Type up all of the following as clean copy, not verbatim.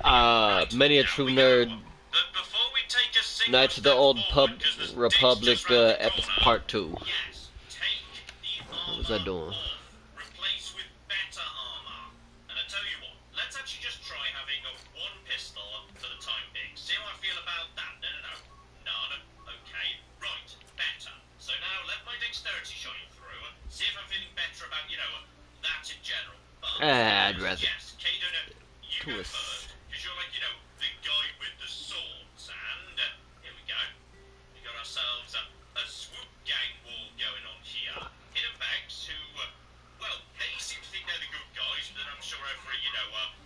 Many a true nerd. Knights of the Old Republic, Epic Part 2. What was I doing? Replace with better armor. And I tell you what, let's actually just try having one pistol for the time being. See how I feel about that? No. None. Okay. Right. Better. So now let my dexterity shine through. See if I'm feeling better about, that in general. But, I'd rather yes, Kaden, you go twist. first. Because you're like, the guy with the swords. And here we go. We got ourselves a swoop gang war going on here. Hidden Banks, who, well, they seem to think they're the good guys, but I'm sure every,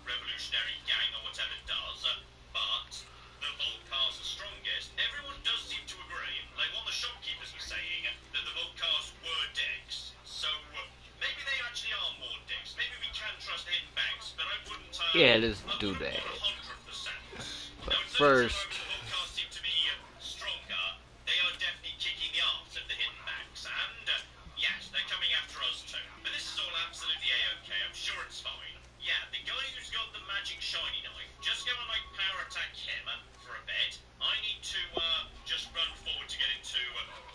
revolutionary gang or whatever does. But the Volcars are strongest. Everyone does seem to agree, like one of the shopkeepers was saying, that the Volcars were dicks. So maybe they actually are more dicks. Maybe we can trust Hidden Banks, but I wouldn't. Yeah, let's do that. 100%. But first, the Volcars seem to be stronger. They are definitely kicking the arse of the Hidden Banks, and yes, they're coming after us too. But this is all absolutely a-okay. I'm sure it's fine. Yeah, the guy who's got the magic shiny knife, just go and power attack him for a bit. I need to just run forward to get into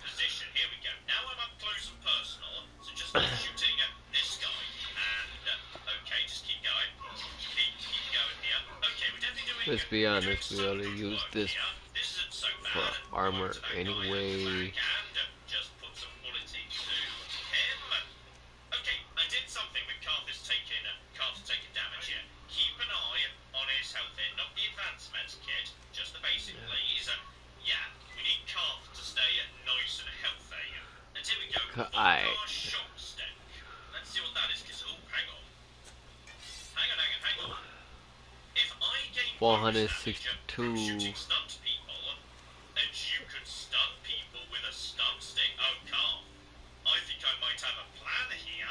position. Here we go. Now I'm up close and personal, so just start shooting this guy. And okay, just keep going. Keep going here. Okay, we're definitely doing. let's be honest, we only use this This isn't so for bad. armor anyway. And just put some bullets into him. Okay, I did something with Carth's taking damage here. Keep an eye on his health here, not the advanced med kit, just the basic, please. Yeah, we need Carth to stay nice and healthy. And here we go. Shot stick. Let's see what that is. Cause hang on. If I gain 462. shooting stunned people, and you could stun people with a stun stick, oh, Carth. I think I might have a plan here.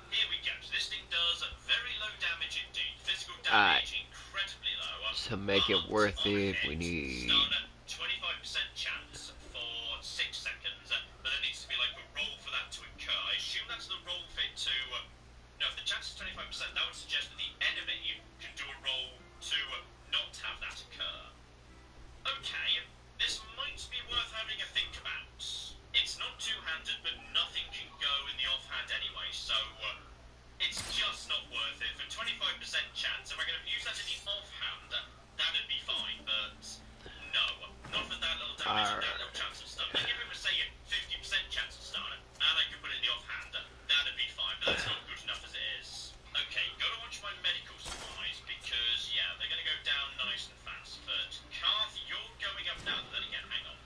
Here we go. So this thing does very low damage indeed. Physical damage incredibly low. To make it worth it, we need 25% chance for 6 seconds, but there needs to be a roll for that to occur. I assume that's the roll fit to. No, if the chance is 25%, that would suggest that the enemy can do a roll to not have that occur. Okay, this might be worth having a think about. It's not two-handed, but nothing can go in the offhand anyway, so it's just not worth it. For 25% chance, if I'm going to use that in the offhand, that'd be fine, but no. Not for that little damage and that little chance of stun. Like if it was, say, 50% chance of stun, and I could put it in the offhand, that'd be fine, but that's not good enough as it is. Okay, gotta watch my medical supplies, because, yeah, they're going to go down nice and fast. But, Carth, you're going up now, then again, hang on.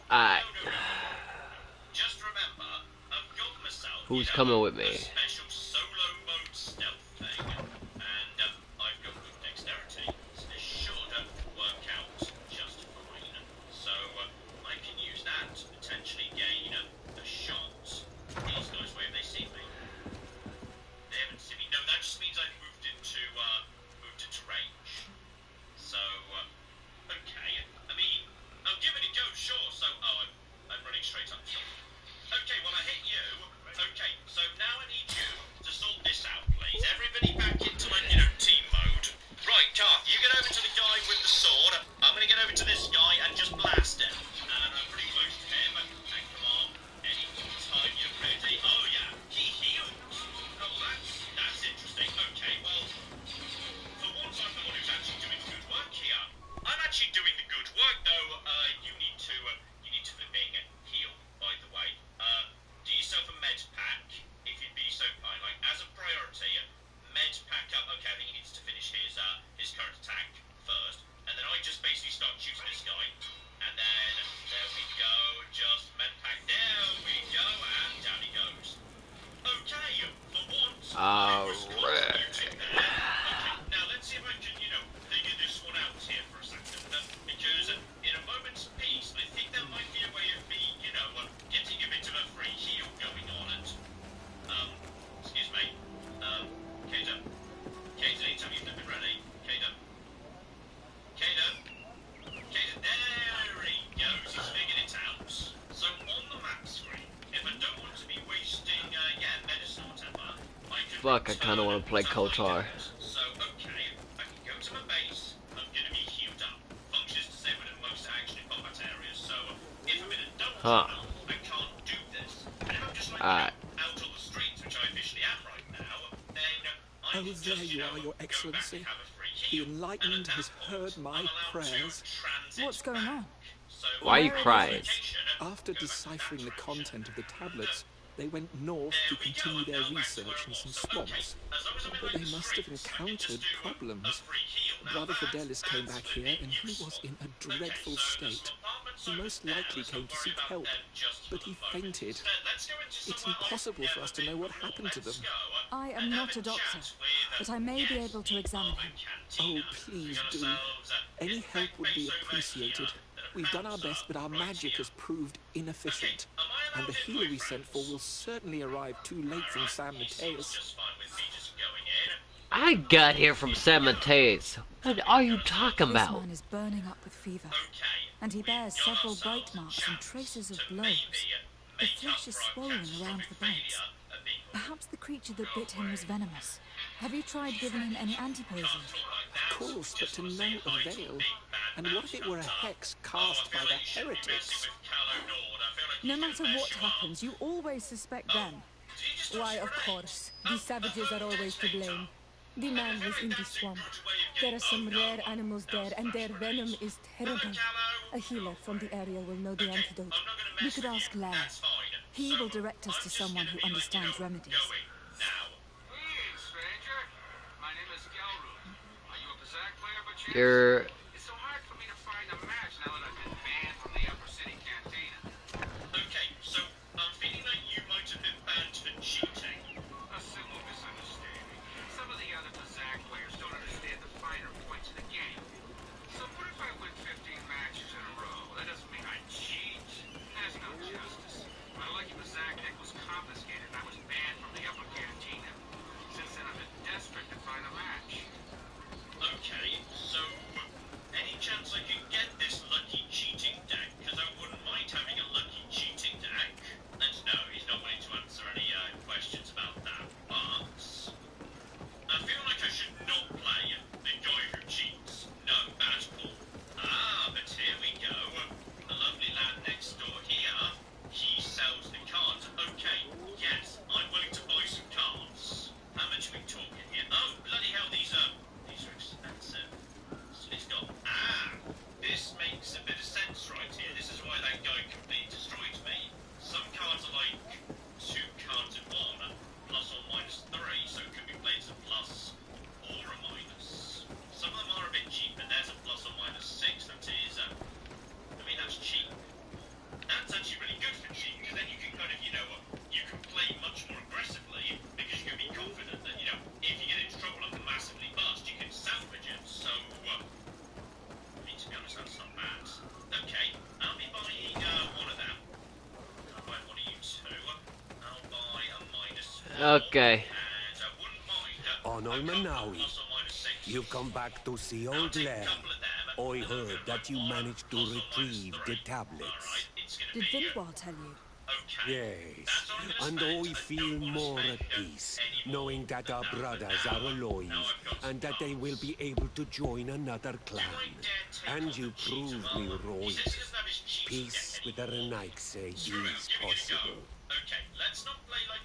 No. Just remember, I've got myself. Who's coming with me? A special solo mode stealth thing, and I've got good dexterity, so this should work out just fine. So I can use that to potentially gain a shot. These guys, where they see me? They haven't seen me. No, that just means I've moved into range. So okay. I mean, I'll give it a go, sure. So, I'm running straight up. Okay, well, I hit you. Okay, so now I need you to sort this out, please. Everybody back into, team mode. Right, Carth, you get over to the guy with the sword. I'm going to get over to this guy and just blast him. And I'm pretty close to him. And come on, anytime you're ready. Oh, yeah, he healed. Oh, that's interesting. Okay, well, for once I'm the one who's actually doing good work here. I'm actually doing the good work, though. You need to be being healed, by the way. Do yourself a med pack, if you'd be so kind. As a priority, med pack up. Okay, I think he needs to finish his current attack first. And then I just basically start shooting this guy. And then, there we go. Just med pack. There we go. And down he goes. Okay, for once, I was contributing there. Okay, now let's see if I can, figure this one out here for a second. Because in a moment's peace, I think there might be a way of me, getting a bit of a free heal going on. And, excuse me. Kaden, anytime you've been ready. Kaden, there he goes. He's figured it out. So on the map screen, if I don't want to be wasting, medicine or whatever, I can. Fuck, I kind of want to play Kotar. So, okay, I can go to Huh. I can't do this. And if I'm just like, Alright. out on the streets, which I officially am right now, then I Oh, can there just, you are, Your go back Excellency. and have a free The heal. And enlightened at that has point, heard I'm my allowed prayers. to transit What's going on? back. So Why are you Where are crying? these? After go back to that deciphering the direction. content of the tablets, they went north There to we go. continue I'm their now back to where research it in was. some So, okay, swamps. as long as I'm in But like they the must have streets, I can just encountered do a problems. free heal. Now Brother that, Fidelis came that's back for here, being and he was useful. in a Okay, dreadful so there's state. some apartments He over most there. likely Let's came not to worry seek about help, them just for but the he moment. fainted. Instead, let's go into It's somewhere impossible I've for us to never know what been happened to before. them. Let's go I and am have not a a doctor, chat with, but I may be yes, able to the examine Armor him. Cantina. Oh, please We got do. ourselves Any help infect would be base over appreciated. here that We've done our apparently best, but our right magic here. has proved Okay, inefficient. am I And the allowed in, healer my we sent for will friends? certainly arrive too late from Alright, San he seems Mateus. just fine with me just going in. I got here from San Mateus. What are you talking This about? man is burning up with fever, Okay, and he we've bears got several ourselves bite a marks and chance traces of to blows. maybe The make up flesh is for our swollen around catastrophic the bites. failure at being Perhaps the creature that bit him was venomous. Have you tried giving him any anti-poison? Can't talk like Of that. course, but Just to wanna say no hi to a avail. big bad And what mouse if it were a hunter. hex I cast by feel the like you shouldn't be messing heretics? with Callow Nord. I feel like No he's matter gonna mess what you up. happens, you always suspect Oh, them. did he just Why, toss of grenades? course. Oh, These savages are always to detonator. blame. The man was in the That's a swamp. good way of There getting- are some oh, no. rare animals That was there, and their flash venom grenades. is Hello, terrible. Callow. A healer from the area will know the Okay, antidote. I'm not gonna We mess could with ask you. Lair. That's fine. He So, will direct us I'm to just someone gonna who be, like, understands remedies. going now. Hey, stranger. My name is Gelru. Are you a Bazak player by chance? You're... It's so hard for me to find a match now that I've been banned from the Upper City Cantina. Okay, so I'm feeling like you might have been banned for cheating. A simple misunderstanding. Some of the other Bazak players don't understand the finer points of the game. So what if I win 15 matches in a row? That doesn't mean I cheat. There's no justice. My lucky Bazak deck was confiscated and I was banned from the Upper Cantina. Since then I've been desperate to find a match. Okay, so any chance I could get this lucky cheating deck? Because I wouldn't mind having a lucky cheating deck. And no, he's not willing to answer any questions about that. But I feel like I should not play the guy who cheats. No, that's cool. Ah, but here we go. The lovely lad next door here. He sells the cards. Okay, yes, I'm willing to buy some cards. How much are we talking here? Oh, bloody hell, these are expensive. So he's got, this makes a bit of sense right here. This is why that guy completely destroyed me. Some cards are like 2 cards in 1, plus or minus 3, so it could be played as a plus or a minus. Some of them are a bit cheap, and there's a plus or minus 6, that is, I mean, that's cheap. That's actually really good for cheap, because then you can kind of, you can play much more aggressively, because you can be confident that, if you get into trouble and massively bust, you can salvage it. So, I mean, to be honest, that's not bad. Okay, I'll be buying one of them. I'll buy one of you two. I'll buy a minus 1. Okay. And I wouldn't mind Onol a couple Manawi, plus or minus 6. you've come back to see I'll old take a Lair. couple of them. I and then heard I'll that buy you one managed to plus or minus retrieve 3. the tablets. Alright, it's gonna Did be, Vindwal tell you? okay. Yes, and I feel more at peace, knowing that our brothers are alive, and that they will be able to join another clan. And you prove me right. Peace with the Renaigse is possible. Okay, let's not play like,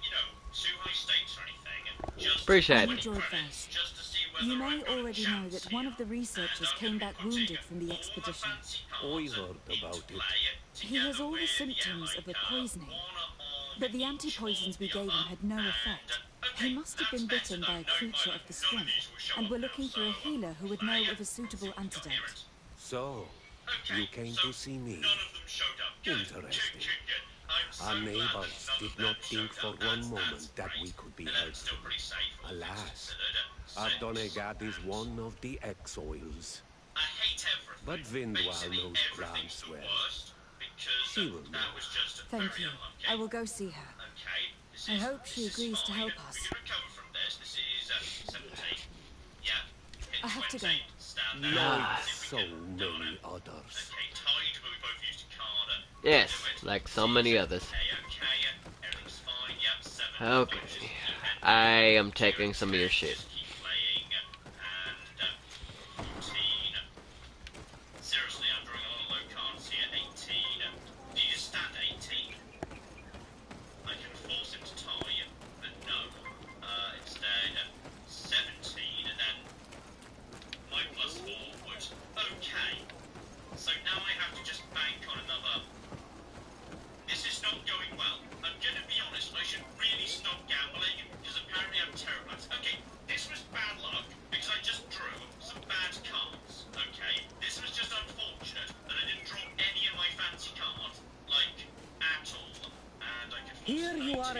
too high stakes or anything. Just Appreciate I it. enjoyed those. just to see whether You may I've got a already know chance that one of the here. researchers And came I'm back gonna be wounded putting from the all expedition. fancy I cards heard into about it. play He has all the together symptoms with, of a like, poisoning, one but the each anti-poisons of we the gave him other. had no And, effect. okay, He must have been that's bitten by a better. creature of the swamp, and we're looking for a healer who would know of a suitable antidote. So, you came to see me. None of them showed up. Good, Interesting. good. I'm so Our glad that neighbors none did of them not think showed for up. one That's moment that great. we could be And that's still helpful. pretty safe, all things Alas, considered. Ardonegad is one of the exiles. I hate everything. But Vindwal Basically, knows everything's plants the well. worst, because She will that know. was just Thank very you. unlucky. I will go see her. Okay, this I is- hope this she is agrees to fine. help us. We can recover from this. This is 17. Yeah. Hit I have to 20. go. Stand down. Like See if we so can do many it. others. Okay, tied, but we both used a card. Yes, Do it. like so many others. Okay, everything's fine. Yep, 7. Okay. Just keep it. I am taking some of your shit. Just keep playing. And 14. Seriously, I'm drawing a lot of low cards here. 18. Do you just stand 8?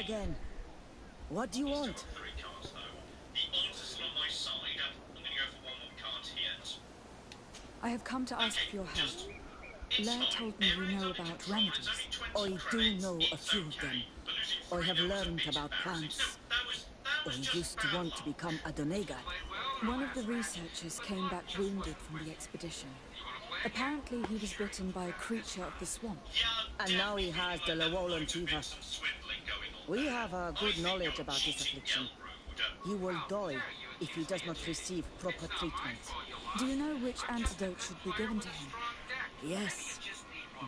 again. What do you want? Three cards though. The odds are still on my side. I'm gonna go for one more card here. I have come to ask for your help. It's Blair fine. told me you know about remedies. I do know a few of them. I have learned about plants. I used to want to become a Donegal. One of the researchers came back wounded from the expedition. Apparently he was bitten by a creature of the swamp. And now he has the Llewellyn fever. We have a good knowledge about this affliction. He will die if he does not receive proper treatment. Do you know which antidote should be given to him? Yes.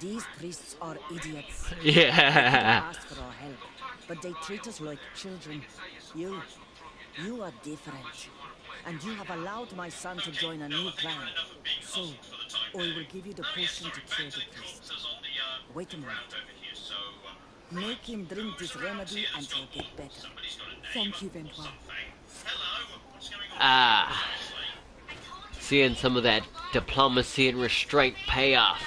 These priests are idiots. Yeah. Ask for our help, but they treat us like children. You are different. And you have allowed my son to join a new clan. So, I will give you the potion to cure the priest. Wait a moment. Make him drink this remedy and he'll get better. Thank you, Ventois. Ah. Seeing some of that diplomacy and restraint pay off.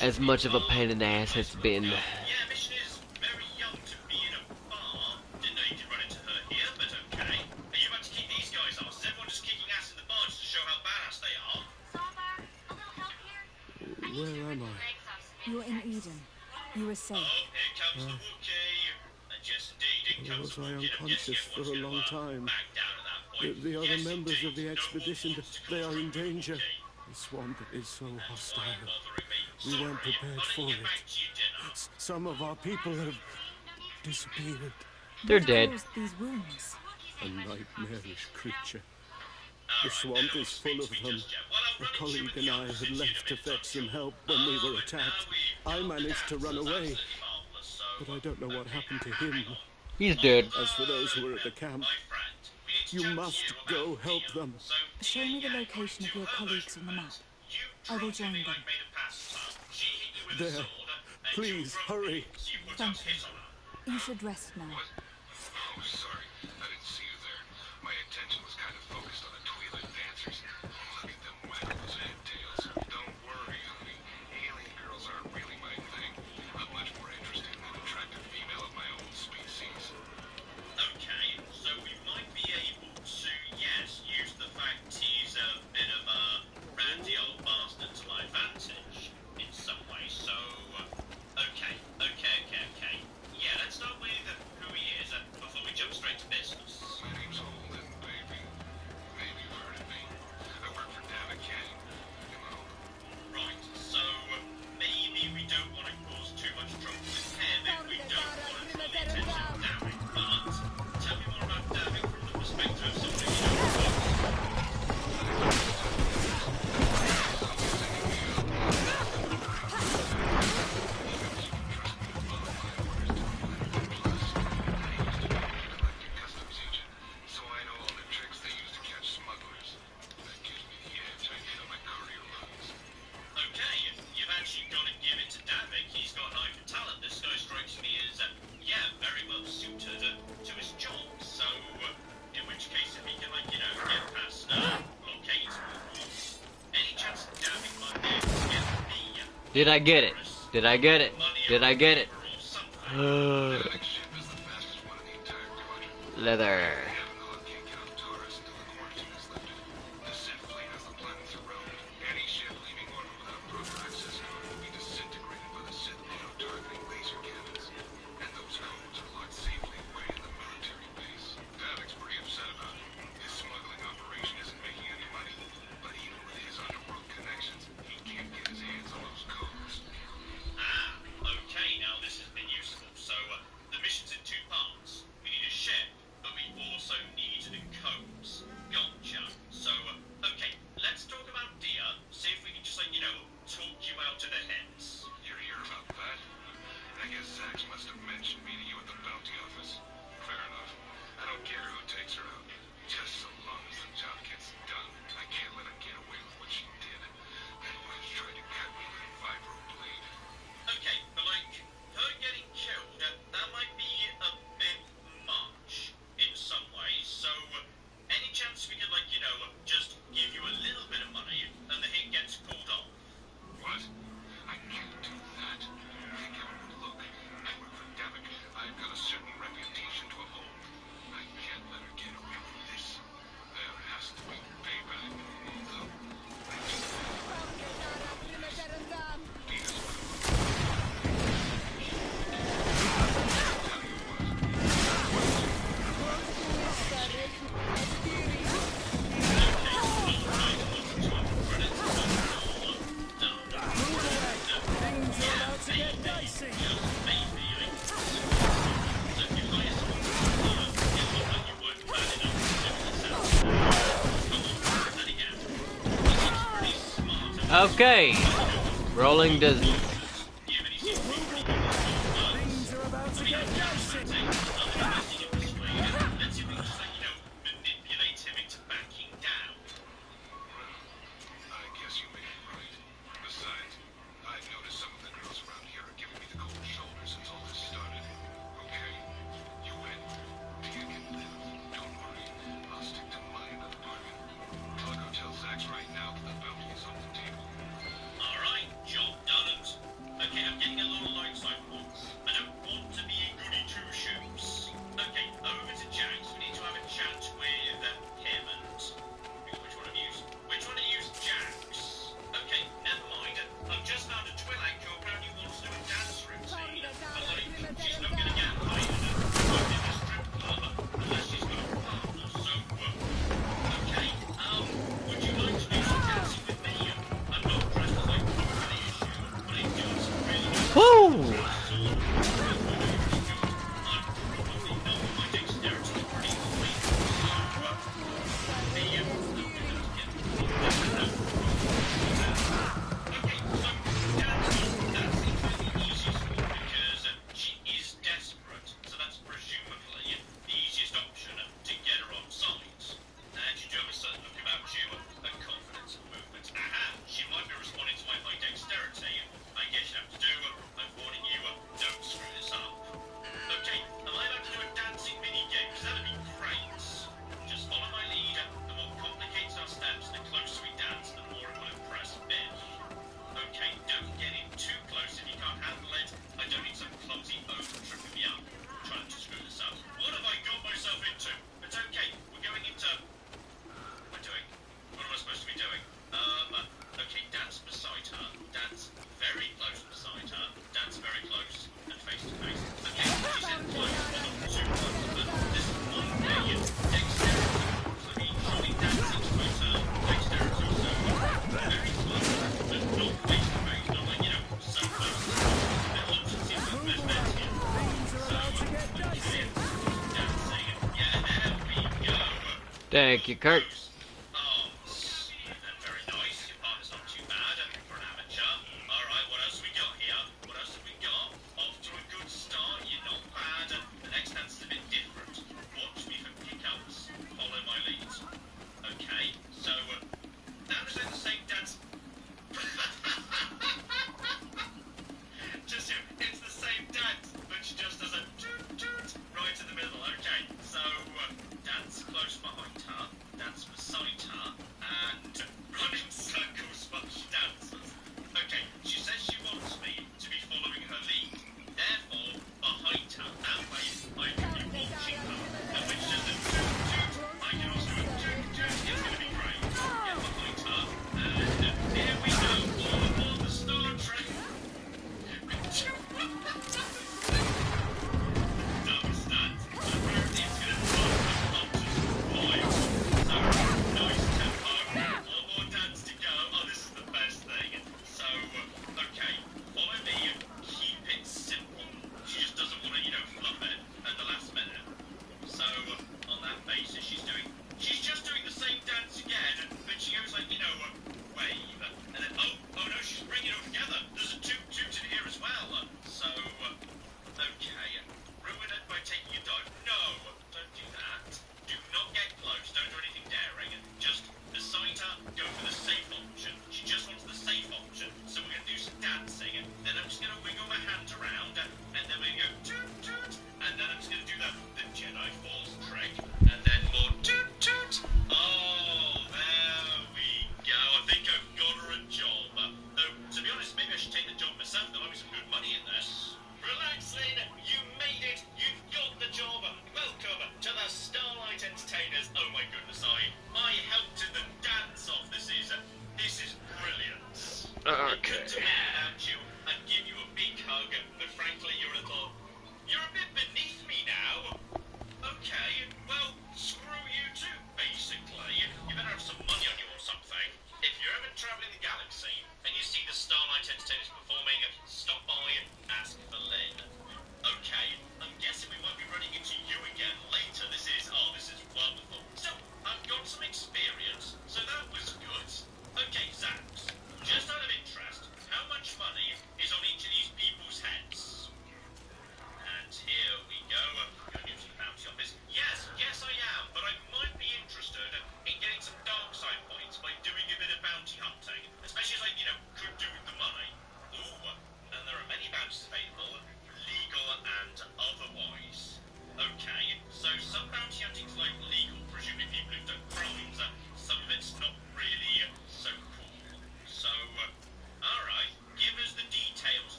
As much of a pain in the ass it's been. Yeah, Mission is very young to be in a bar. Didn't know you could run into her here, but okay. Are you about to kick these guys off? Is everyone just kicking ass in the bar just to show how badass they are? Where am I? You're in Eden. You are safe. Oh, here comes the Wookiee. And yes, indeed, it comes Was the I Wookiee. unconscious for a long time? Back down at that point. The other Yes, members of indeed, the no expedition, more wants to they are in cause trouble, danger. Wookiee. The swamp is so hostile. Why bothering me? We weren't Sorry, prepared I'll let for you it. get back to your dinner. Some of our people have disappeared. They're What dead. caused these wounds? A nightmarish creature. The swamp is full of them. A colleague and I had left to fetch some help when we were attacked. I managed to run away, but I don't know what happened to him. He's dead. As for those who were at the camp, you must go help them. Show me the location of your colleagues on the map. I will join them. There. Please, hurry. Thank you. You should rest now. Oh, sorry. I didn't see you there. My attention was kind of focused on the Twi'lek dancers. Look at them waggle those head tails. Don't worry, honey. Alien girls aren't really my thing. I'm much more interested in an attractive female of my own species. Okay, so we might be able to, yes, use the fact he's a bit of a randy old bastard to my advantage in some way. So, okay. Yeah, let's start with who he is before we jump straight to business. My name's Holden, baby. Maybe you've heard of me. I work for David King. You know. Right, so maybe we don't want to cause too much trouble with him if we don't want to draw the attention of David. But tell me more about David from the perspective of somebody who knows. Customs agent, so I know all the tricks they use to catch smugglers. That gives me the edge I need on my courier runs. Okay, you've actually got to give it to Davik. He's got an eye for talent. This guy strikes me as, very well suited to his job. So, in which case, if he can, get past blockades, any chance that Davik might be able to get me? Did I get it? Did I get it? Did I get it? Or something. The next ship is the fastest one in the entire quadrant. Leather. Avalon can't get off Taurus until the quarantine is lifted. The Sith fleet has the planet surrounded. Any ship leaving orbit without proper access code will be disintegrated by the Sith auto-targeting laser cannons. And those codes are locked safely away in the military base. Davik's pretty upset about it. His smuggling operation isn't making any money, but even with his underworld connections, he can't get his hands on those codes. Okay, now this has been useful. So, the mission's in two parts. We need a ship, but we also Okay. Rolling dizzy. Things are about to get dicey. Let's see if we can just, like, manipulate him into backing down. I guess you may be right. Besides, I've noticed some of the girls around here are giving me the cold shoulder since all this started. Okay, you win. Tia can live. Don't worry. I'll stick to my end of the bargain. I'll go tell Zax right now that the bounty is on the table. Alright, job done. Okay, I'm getting a lot of light side points. I don't want to be a goody two-shoes. Okay, over to Jax. We need to have a chat with him and... Which one of you? Which one of you is Jax? Okay, never mind. I've just found a Twi'lek who apparently wants to do a dance routine. But, like, she's not going to get hired in a strip club unless she's got a partner. So, okay, would you like to do some dancing with me? I'm not dressed as, like, overly issued, but I do have some really good Woo! Thank you, Kurt. Very nice. Your partner's not too bad for an amateur. Alright, what else we got here? What else have we got? Off to a good start. You're not bad. The next dance is a bit different. Watch me for pickups. Follow my lead. Okay, so now we're doing the same dance. Just it's the same dance, but she just does a toot toot right in the middle. Okay, so dance close behind her, dance beside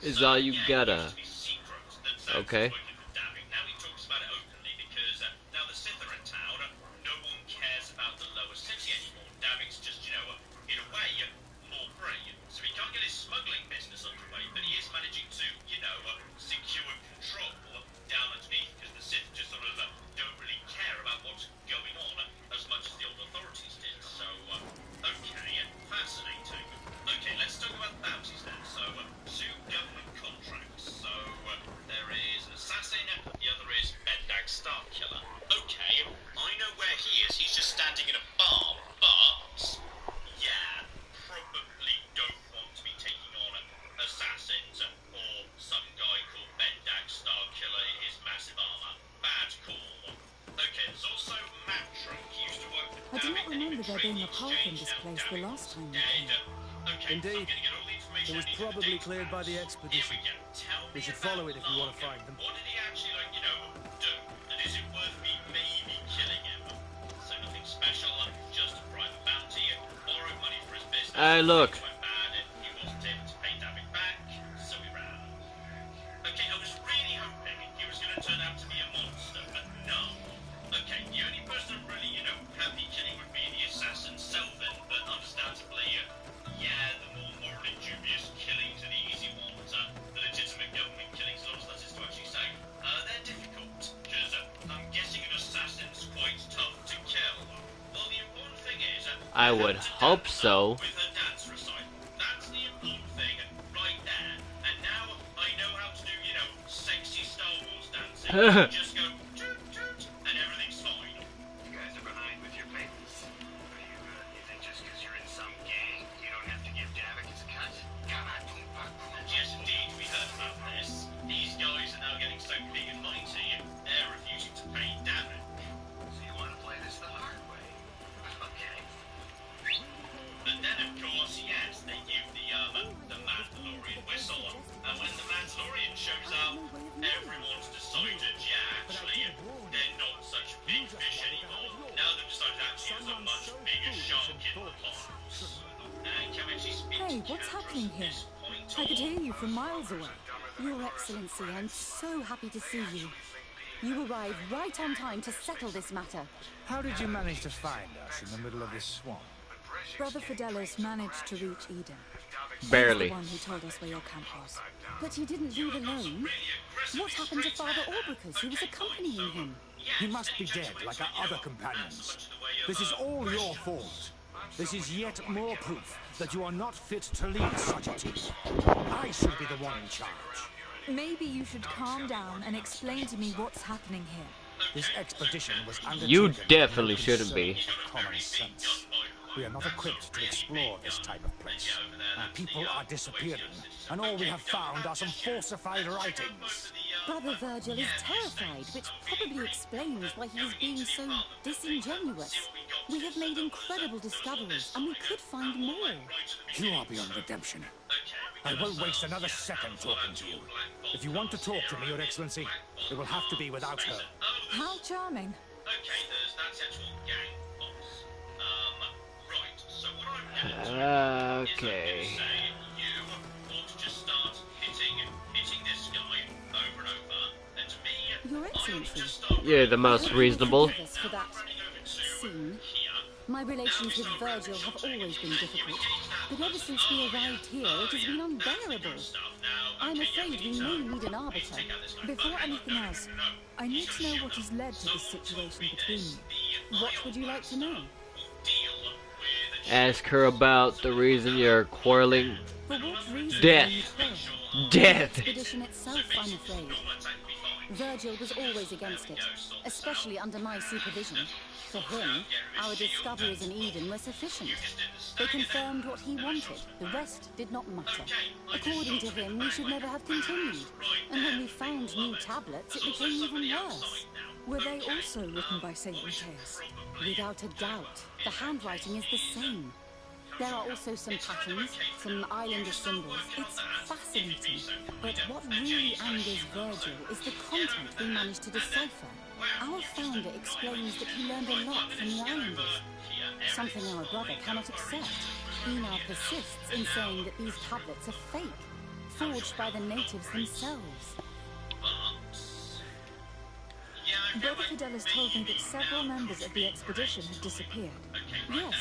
is all you gotta. Okay. Now he talks about it openly because now the Sith are in town, no one cares about the lower city anymore. Daving's just, in a way, more free. So he can't get his smuggling business underway, but he is managing to, secure control down underneath because the Sith just sort of don't really care about what's going on as much as the old authorities did. So, okay, fascinating. Okay, let's talk about bounties then. So, two government contracts. So, there is an assassin, the other is Bendag Starkiller. Okay, I know where he is. He's just standing in a bar, but yeah, probably don't want to be taking on assassins or some guy called Bendag Starkiller in his massive armor. Bad call. Okay, there's also Matrunk. He used to work with I do not Davik remember there being a Trading park in this Exchange. place the Davik last time we dead. came. Okay, Indeed. so I'm gonna get all the information It was I need for the probably date cleared by the Here expedition. we go. Tell We me should about follow it if you want to Lark. find them. What did he actually, do? And is it worth me maybe killing him? So nothing special, just a private bounty, borrowed money for his business. Hey, look. Things went bad, and he wasn't able to pay Davik back, so he ran. Okay, I was really hoping he was going to turn out to be a monster, but no. Okay, the only person I'm really, happy killing would be the assassin Selvin, but understandably, the more morally dubious killings are the easy ones. The legitimate government killings, as long as that is to actually say, they're difficult, because I'm guessing an assassin's quite tough to kill. Well, the important thing is, I would hope so. with her dance recital. That's the important thing right there. And now I know how to do, sexy Star Wars dancing. Just go toot toot and everything's fine. You guys are behind with your payments. You think just because you're in some gang, you don't have to give Davik his cut? Come on, boom, fuck, boom. Yes, indeed, we heard about this. These guys are now getting so big and mighty, they're refusing to pay Davik. So you want to play this the hard way? Okay. But then, of course, yes, they give the Mandalorian whistle. And when the Mandalorian shows up, everyone's decided, actually, they're not such big fish anymore. Now they've decided actually there's a much bigger shark in the pond. And can we actually speak Hey, to what's Cadros happening at here? this point, I could or- hear you from miles away. Your Excellency, I'm so happy to see you. You arrived right on time to settle this matter. How did you manage to find us in the middle of this swamp? Brother Fidelis managed to reach Eden. Barely. He's the one who told us where your camp was. But he didn't leave alone. What happened to Father Orbricus, who was accompanying him? He must be dead, like our other companions. This is all your fault. This is yet more proof that you are not fit to lead such a team. I should be the one in charge. Maybe you should calm down and explain to me what's happening here. This expedition was undertaken. You with definitely no shouldn't be. concern for common sense. We are not equipped to explore this type of place. Our people are disappearing, and all we have found are some falsified writings. Brother Virgil is terrified, which probably explains why he is being so disingenuous. We have made incredible discoveries, and we could find more. You are beyond redemption. I won't waste another second talking to you. If you want to talk to me, Your Excellency, it will have to be without her. How charming. Okay, that's the actual gang boss. Right, so what I'm going to do is I'm Okay. going to say you ought to just start hitting this guy over and over. And to me, Your I ought to Excellency. just start You're the most reasonable. Forgive us for that running over to scene. here. My relations with Virgil have always been difficult, but ever since we arrived here, it has been unbearable. I'm afraid we may need an arbiter. Before anything else, I need to know what has led to this situation between you. What would you like to know? Ask her about the reason you're quarreling. For what reason? Death. do you quarrel? Death. The expedition itself, I'm afraid. Virgil was always against it, especially under my supervision. For him, our discoveries in Eden were sufficient. They confirmed what he wanted. The rest did not matter. According to him, we should never have continued. And when we found new tablets, it became even worse. Were they also written by Saint Matthias? Without a doubt, the handwriting is the same. There are also some patterns, some islander symbols. It's fascinating. But what really angers Virgil is the content we managed to decipher. Our founder explains that he learned a lot from the islanders, something our brother cannot accept. He now persists in saying that these tablets are fake. forged by the natives themselves. Brother Fidelis told me that several members of the expedition had disappeared. Yes,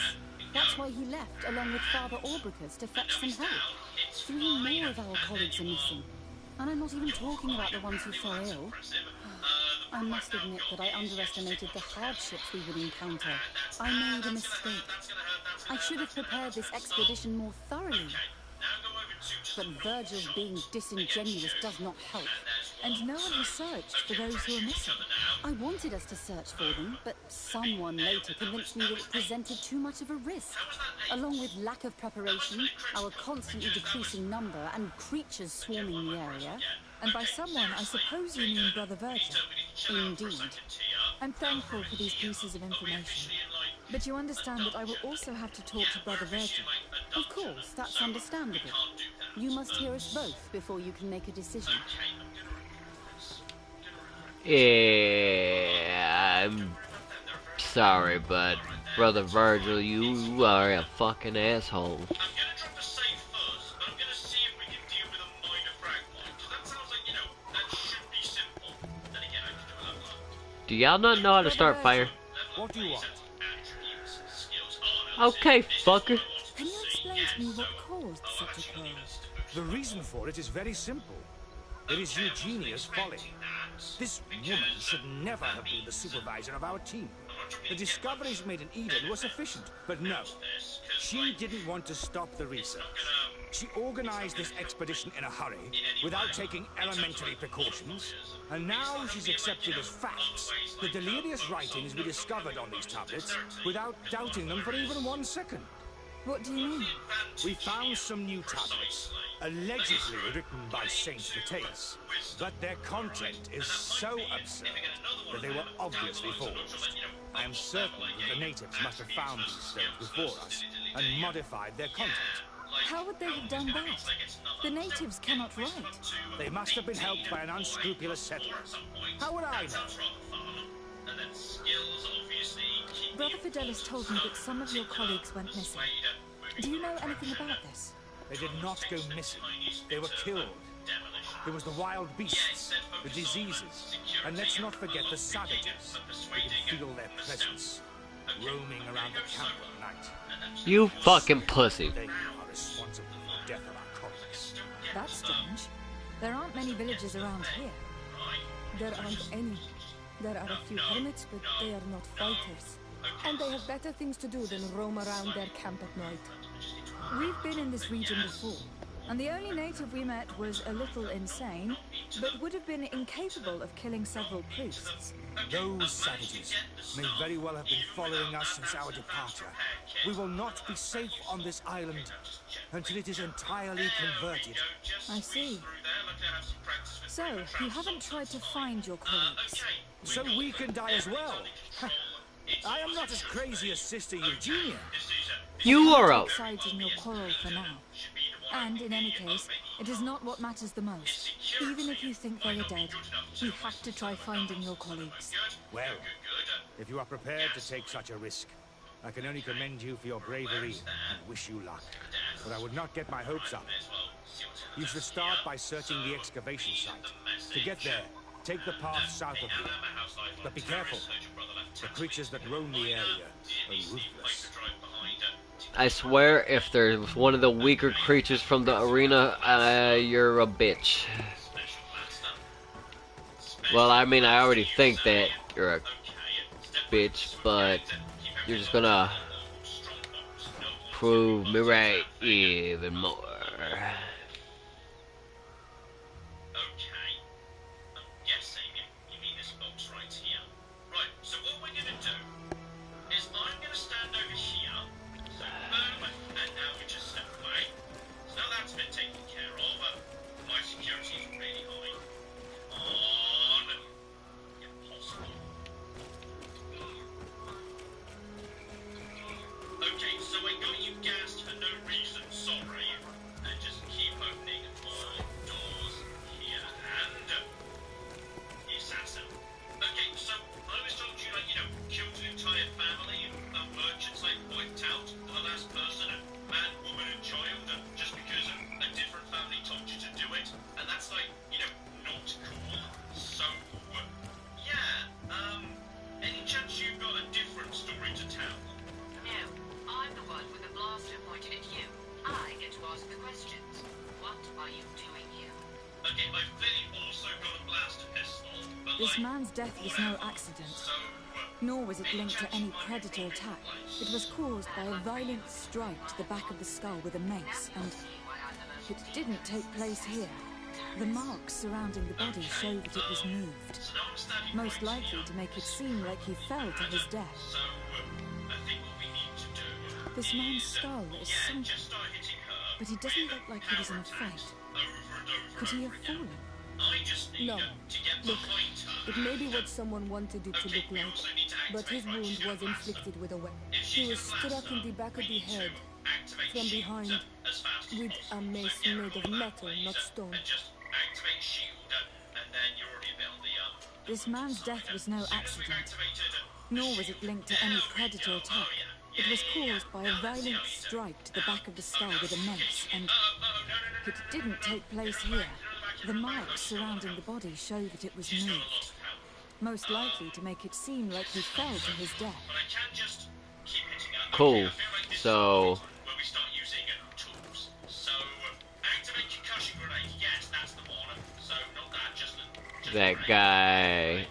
that's why he left along with Father Orbricus to fetch some help. 3 more of our colleagues are missing. And I'm not even talking about the ones who fell ill. I must admit that I underestimated the hardships we would encounter. I made a mistake. I should have prepared this expedition more thoroughly. But Virgil's being disingenuous does not help. And no one has searched for those who are missing. I wanted us to search for them, but someone later convinced me that it presented too much of a risk. Along with lack of preparation, our constantly decreasing number, and creatures swarming the area. And by someone, I suppose you mean Brother Virgil. Indeed. I'm thankful for these pieces of information. But you understand that I will also have to talk to Brother Virgil. Of course, that's understandable. You must hear us both before you can make a decision. Yeah, I'm sorry, but Brother Virgil, you are a fucking asshole. I'm gonna drop a save first, but I'm gonna see if we can deal with a minor fragment, because that sounds like, that should be simple. Then again, I can do a level up. Do y'all not know how to start fire? What do you want? Okay, fucker. Can you explain to me what caused such a quarrel? The reason for it is very simple. It is Eugenia's folly. This woman should never have been the supervisor of our team. The discoveries made in Eden were sufficient, but no. She didn't want to stop the research. She organized this expedition in a hurry, without taking elementary precautions, and now she's accepting as facts the delirious writings we discovered on these tablets without doubting them for even 1 second. What do you mean? We found some new tablets, allegedly written by Saint Vitaeus, but their content is so absurd that they were obviously forged. I am certain that the natives must have found these stones before us and modified their content. How would they have done that? The natives cannot write. They must have been helped by an unscrupulous settler. How would I know? Brother Fidelis told me that some of your colleagues went missing. Do you know anything about this? They did not go missing. They were killed. There was the wild beasts, the diseases, and let's not forget the savages. We could feel their presence, roaming around the camp at night. You fucking pussy. They are responsible for the death of our colleagues. That's strange. There aren't many villages around here. There aren't any. There are a few hermits, but they are not fighters. And they have better things to do than roam around their camp at night. We've been in this region before, and the only native we met was a little insane, but would have been incapable of killing several priests. Those savages may very well have been following us since our departure. We will not be safe on this island until it is entirely converted. I see. So, you haven't tried to find your colleagues? So we can die as well. I am not as crazy as Sister Eugenia. You are out. Take sides in your quarrel for now. And in any case, it is not what matters the most. Even if you think they are dead, you have to try finding your colleagues. Well, if you are prepared to take such a risk, I can only commend you for your bravery and wish you luck. But I would not get my hopes up. You should start by searching the excavation site. To get there, take the path south of here. But be careful. The creatures that roam the area are ruthless. I swear, if there's one of the weaker creatures from the arena, you're a bitch. Well, I mean, I already think that you're a bitch, but you're just gonna prove me right even more. This man's death was no accident, nor was it linked to any predator attack. It was caused by a violent strike to the back of the skull with a mace, and it didn't take place here. The marks surrounding the body show that it was moved, most likely to make it seem like he fell to his death. This man's skull is sunk, but he doesn't look like he was in a fight. Could he have fallen? No. Look, it may be what someone wanted it to look like, but his wound was inflicted with a weapon. He was struck in the back of the head from behind with a mace made of metal, not stone. This man's death was no accident, nor was it linked to any predator attack. It was caused by a violent strike to the back of the skull with a mace, and it didn't take place here. The marks surrounding the body show that it was moved, most likely to make it seem like he fell to his death. Cool. So that guy,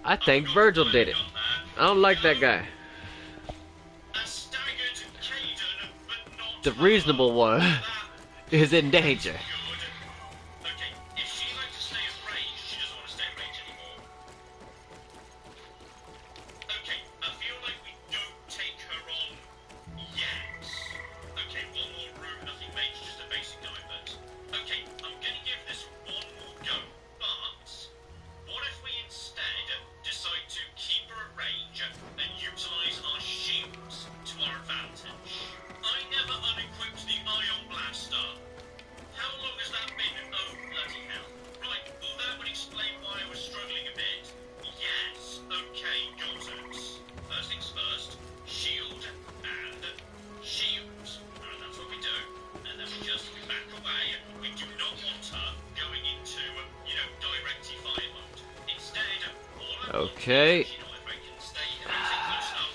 I think Virgil did it. I don't like that guy. The reasonable one is in danger. Okay.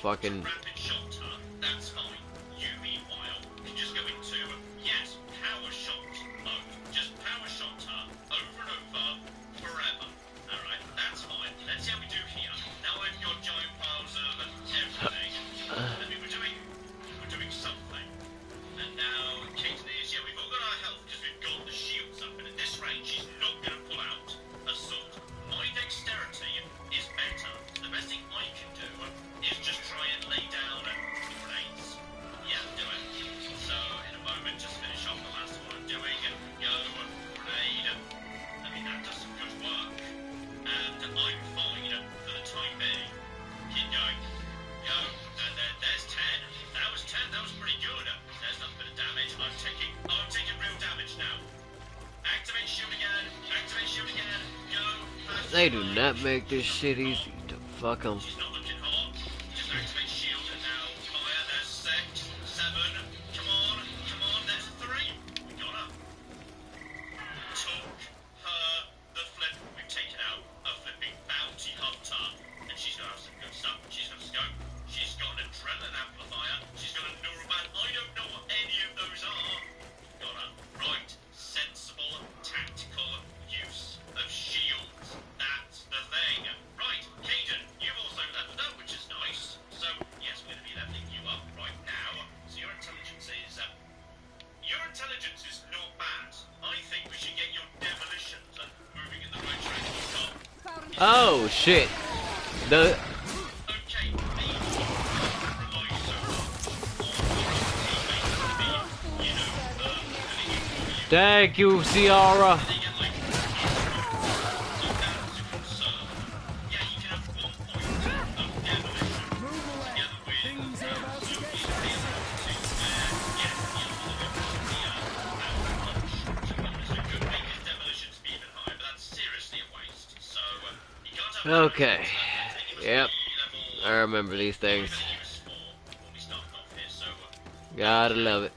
Fucking. They do not make this shit easy to fuck them. Oh shit. The Thank you, Ciara. Okay. Yep. I remember these things. Gotta love it.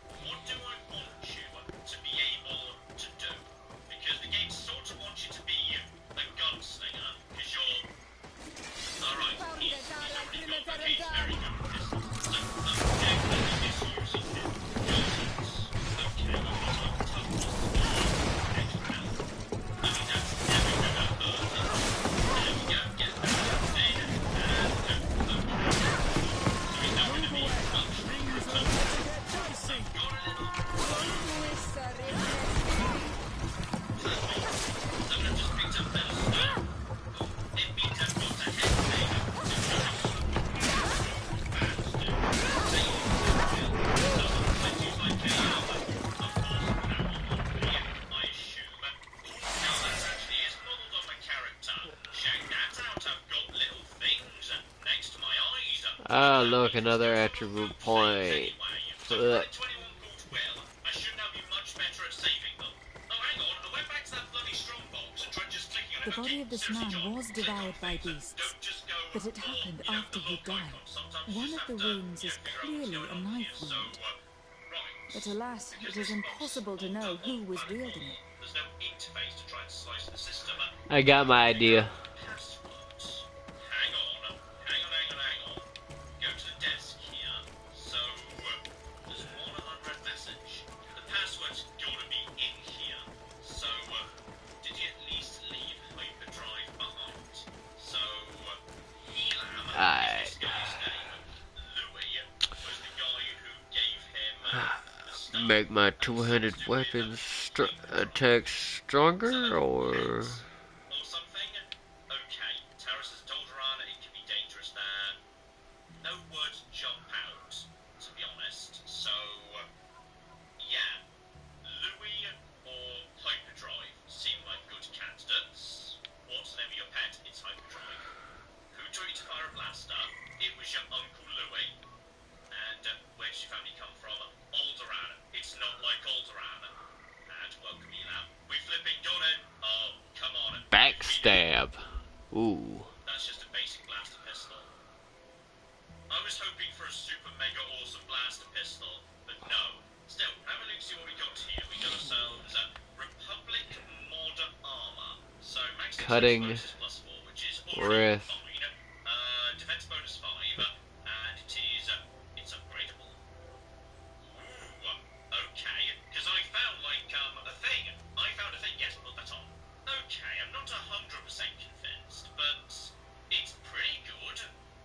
Ah, look, another attribute point. Flip. I should now be much better at saving them. Oh, hang on, I went back to that bloody strongbox and tried just clicking on it. The body of this Seriously, man John, was take devoured off by things and beasts, don't just go but it all, happened you know, after the he love died. icon. Sometimes you One just of the have to, wounds is figure out what's clearly going a on knife here. So, wound. right. But alas, it is impossible to know who was wielding it. There's no interface to try and slice the system. I got my idea. Passwords. Hang on. Hang on. Go to the desk here. So, there's one unread message. The password's gotta be in here. So, did you at least leave hyperdrive behind? So, Elam is this guy's name. Louis was the guy who gave him the stuff. Make my two-handed weapons attack stronger, or Or something? Okay, Terrace has told Rana it can be dangerous there. No words jump out, to be honest. So, yeah. Louis or Hyperdrive seem like good candidates. What's the name of your pet? It's Hyperdrive. Who taught you to fire a blaster? It was your Uncle Louis. And where did your family come from? Alderaan. It's not like Alderaan. And welcome you now. We flipping got it. Oh, come on. backstab. Ooh. That's just a basic blaster pistol. I was hoping for a super mega awesome blaster pistol, but no. Still, have a look, see what we got here. We got ourselves a Republic mod armor. So max Cutting bonus is +4, which is already breath. fine. Defense bonus 5, and it's upgradable. Ooh, okay. Because I found a thing. Yes, put that on. Okay, I'm not 100% convinced, but it's pretty good.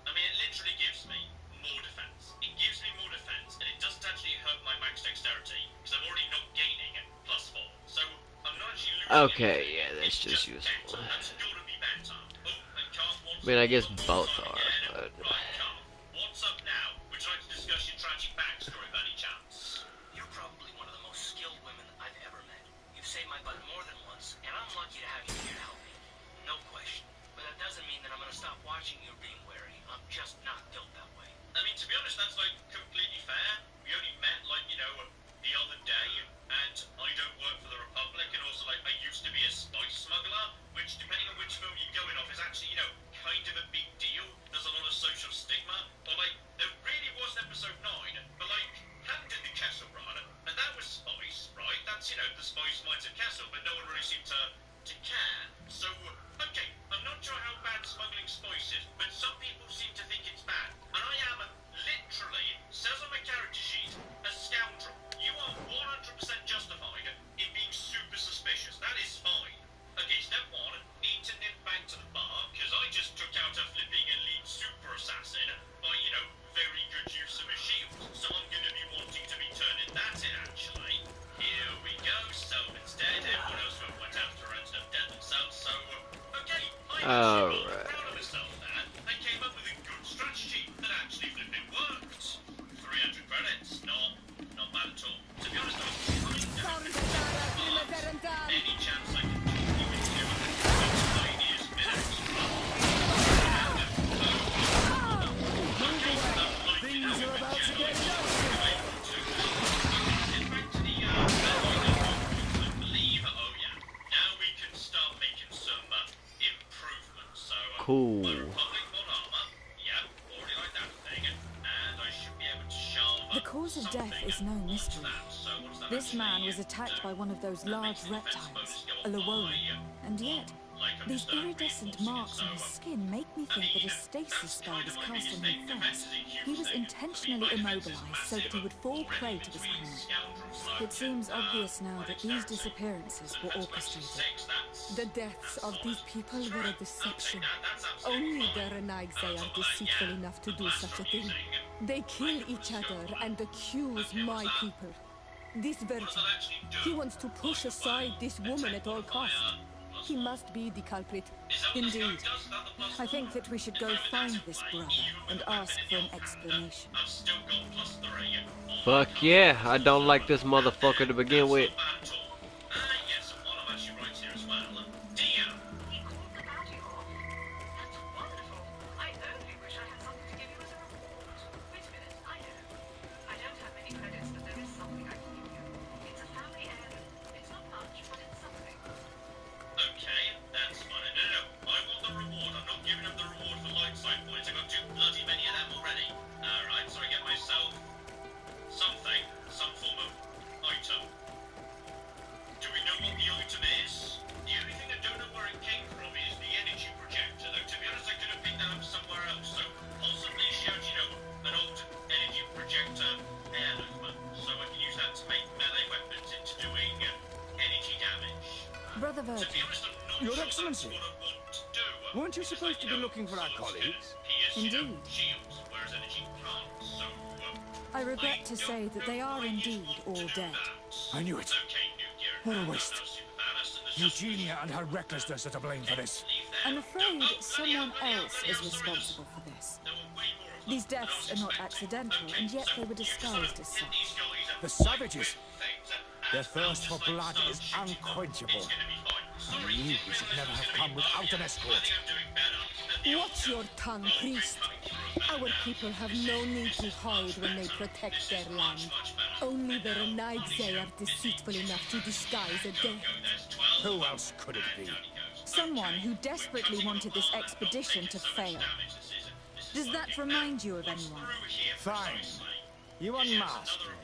I mean, it literally gives me more defense. It gives me more defense, and it doesn't actually hurt my max dexterity, because I'm already not gaining +4. So, I'm not actually losing Okay, anything. yeah, that's It's just useful. better. That's gotta be better. Oh, and Carl wants I mean, I guess to both start are, again. but Right, Carl, what's up now? Would you like to discuss your tragic backstory by any chance? You're probably one of the most skilled women I've ever met. You've saved my butt more than once, and I'm lucky to have you here to help me. No question. But that doesn't mean that I'm gonna stop watching you being wary. I'm just not built that way. I mean, to be honest, that's completely fair. We only met the other day, and I don't work for the Republic, and also I used to be a spice smuggler, which depending on which film you're going off is actually kind of a big deal. There's a lot of social stigma, but there really was an episode 9, but Ham did the Castle Run, and that was spice, right? That's the spice mines of Castle, but no one really seemed to care. So okay, I'm not sure how bad smuggling spice is, but some people seem to think it's bad, and I am literally, says on my character sheet, a scoundrel. You are 100% justified in being super suspicious. That is fine. Okay, step 1, need to nip back to the bar, because I just took out a flipping elite super assassin by, very good use of a shield. So I'm going to be wanting to be turning that in, actually. Here we go. Selvin's dead. Everyone else went after and have dead themselves. So, okay, I'm actually rather proud of myself there. I came up with a good strategy that actually flipping worked. 300 credits. Not bad at all. To be honest, I was kind of any chance I can talk you into a tiniest bit extra. Things are about to get cool. The cause of death is no mystery. This man was attacked by one of those large reptiles, a Lawoni, and yet these iridescent marks on his skin make me think that a stasis spell was cast on him first. He was intentionally immobilized so that he would fall prey to this command. It seems obvious now that these disappearances were orchestrated. The deaths of these people were a deception. Only the Renaigzai are deceitful enough to do such a thing. They kill each other and accuse my people. This Virgil, he wants to push aside this woman at all costs. He must be the culprit. Indeed. I think that we should go find this brother and ask for an explanation. Fuck yeah, I don't like this motherfucker to begin with. Yes, and while I'm actually right here as well, Dia. We called the bounty hall. That's wonderful. I only wish I had something to give you as a reward. Your Excellency, weren't you supposed to be looking for our colleagues? Indeed. I regret to say that they are indeed all dead. I knew it. What a waste. Eugenia and her recklessness are to blame for this. I'm afraid someone else is responsible for this. These deaths are not accidental, and yet they were disguised as such. The savages. Their thirst for blood is unquenchable. I knew we should never have come without an escort. Watch your tongue, priest. Our people have no need to hide when they protect their land. Only the Renaigse are deceitful enough to disguise a death. Who else could it be? Someone who desperately wanted this expedition to fail. Does that remind you of anyone? Fine. You unmask me.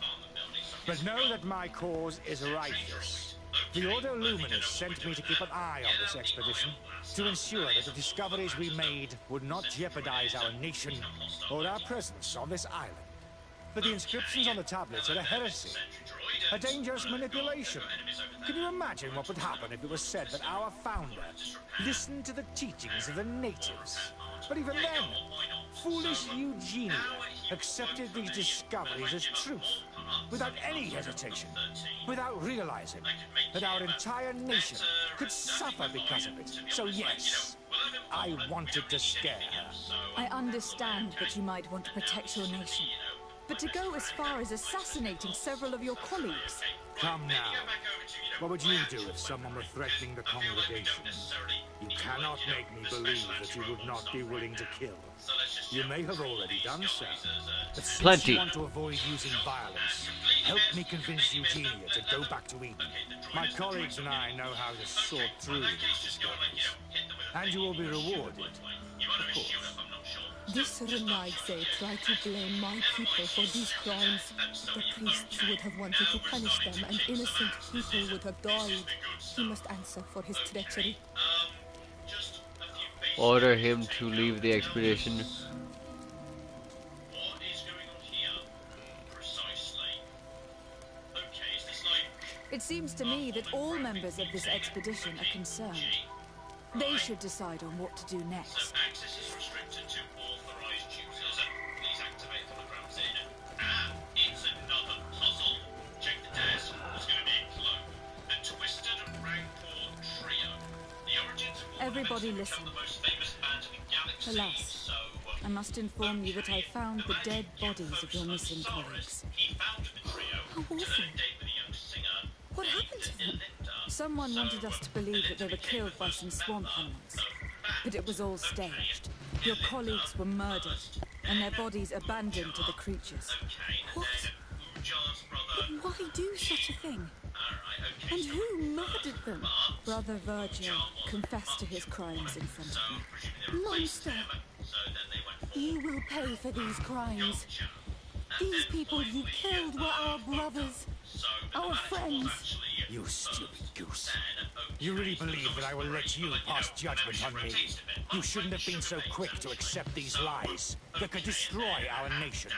But know that my cause is righteous. The Order Luminous sent me to keep an eye on this expedition, to ensure that the discoveries we made would not jeopardize our nation or our presence on this island. But the inscriptions on the tablets are a heresy, a dangerous manipulation. Can you imagine what would happen if it was said that our founder listened to the teachings of the natives? But even then, foolish Eugenia accepted these discoveries as truth, without any hesitation, without realizing that our entire nation could suffer because of it. So yes, I wanted to scare her. I understand that you might want to protect your nation, but to go as far as assassinating several of your colleagues... Come now. What would you do if someone were threatening the congregation? You cannot make me believe that you would not be willing to kill. You may have already done so. But since you want to avoid using violence, help me convince Eugenia to go back to Eden. My colleagues and I know how to sort through these discoveries. And you will be rewarded, of course. This Renaigse tried to blame my people for these crimes. The priests would have wanted to punish them, and innocent people would have died. He must answer for his treachery. Order him to leave the expedition. What is going on here? Precisely. Okay, is this like... It seems to me that all members of this expedition are concerned. They should decide on what to do next. Access is restricted to authorized users. Please activate holograms in. Ah, it's another puzzle. Check the desk. There's going to be a clue. The Twisted Rancor Trio. The origins of Everybody listen. the most famous band in the galaxy. Alas, I must inform you that I found the dead bodies of your missing colleagues. He founded the trio. How awful. Turned date with a young singer. What happened to them? Someone wanted us to believe that they were killed by some swamp animals. But it was all staged. Your colleagues were murdered, and their bodies abandoned to the creatures. What? But why do such a thing? And who murdered them? Brother Virgil confessed to his crimes in front of me. Monster! You will pay for these crimes. These people you killed were our brothers, our friends. You stupid goose. You really believe that I will let you pass judgment on me? You shouldn't have been so quick to accept these lies that could destroy our nation,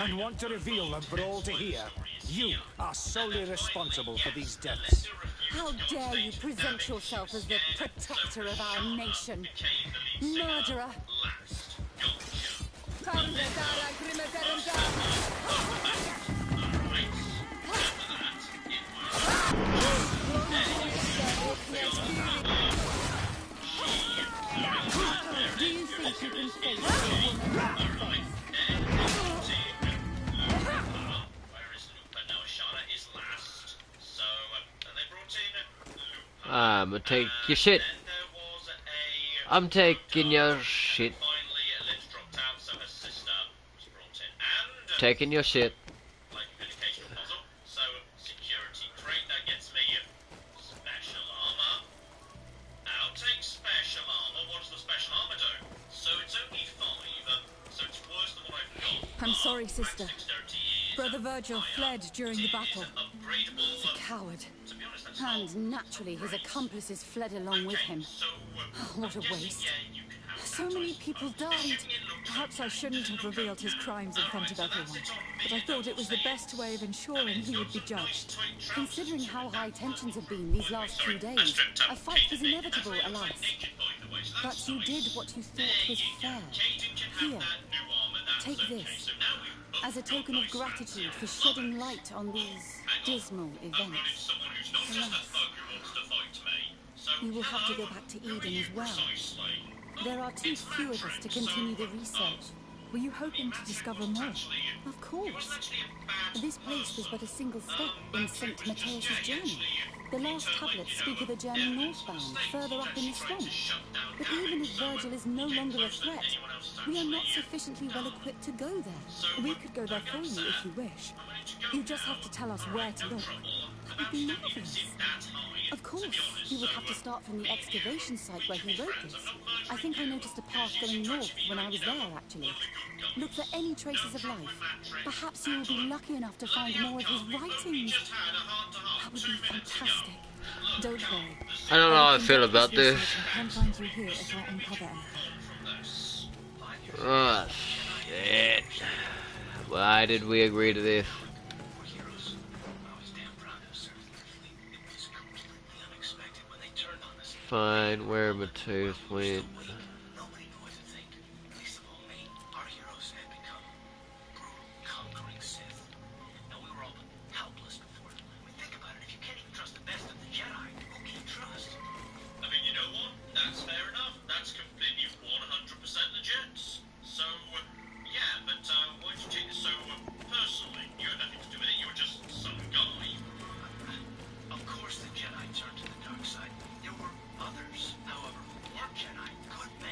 and want to reveal them for all to hear. You are solely responsible for these deaths. How dare you present yourself as the protector of our nation? Murderer! Do you think you can face a woman like this? I'ma take your shit. I'm taking your shit. Taking your shit. I'm sorry, sister. Brother Virgil fled during the battle. He's a coward. And naturally, his accomplices fled along with him. Oh, what a waste. So many people died. Perhaps I shouldn't have revealed his crimes in front of everyone, but I thought it was the best way of ensuring he would be judged. Considering how high tensions have been these last few days, a fight was inevitable, alas. But you did what you thought was fair. Here, take this, as a token of gratitude for shedding light on these dismal events. Alas, you will have to go back to Eden as well. There are too few of us to continue the research. Were you hoping to discover more? Of course. This place was but a single step in St. Matthias's journey. The last tablets speak of a journey northbound, further up in the swamp. But even if Virgil is no longer a threat, we are not sufficiently well equipped to go there. We could go there for you if you wish. You just have to tell us where to look. That would be marvelous. Of course, we would have to start from the excavation site where he wrote this. I think I noticed a path going north when I was there, actually. Look for any traces of life. Perhaps you will be lucky enough to find more of his writings. That would be fantastic. Don't worry. I don't know how I feel about this. I can find you here if I uncover anything. Oh, shit. Why did we agree to this? Find where Matthias went. Nobody knew what to think, least of all me. Our heroes had become brutal, conquering Sith. Now we were all helpless before them. I mean, think about it. If you can't even trust the best of the Jedi, who can you trust? I mean, you know what? That's fair enough. That's completely 100% legit. So, yeah, but why'd you take this so personally? You had nothing to do with it. You were just some guy. Of course the Jedi turned to the dark side. There were others, however, who weren't Jedi, good men.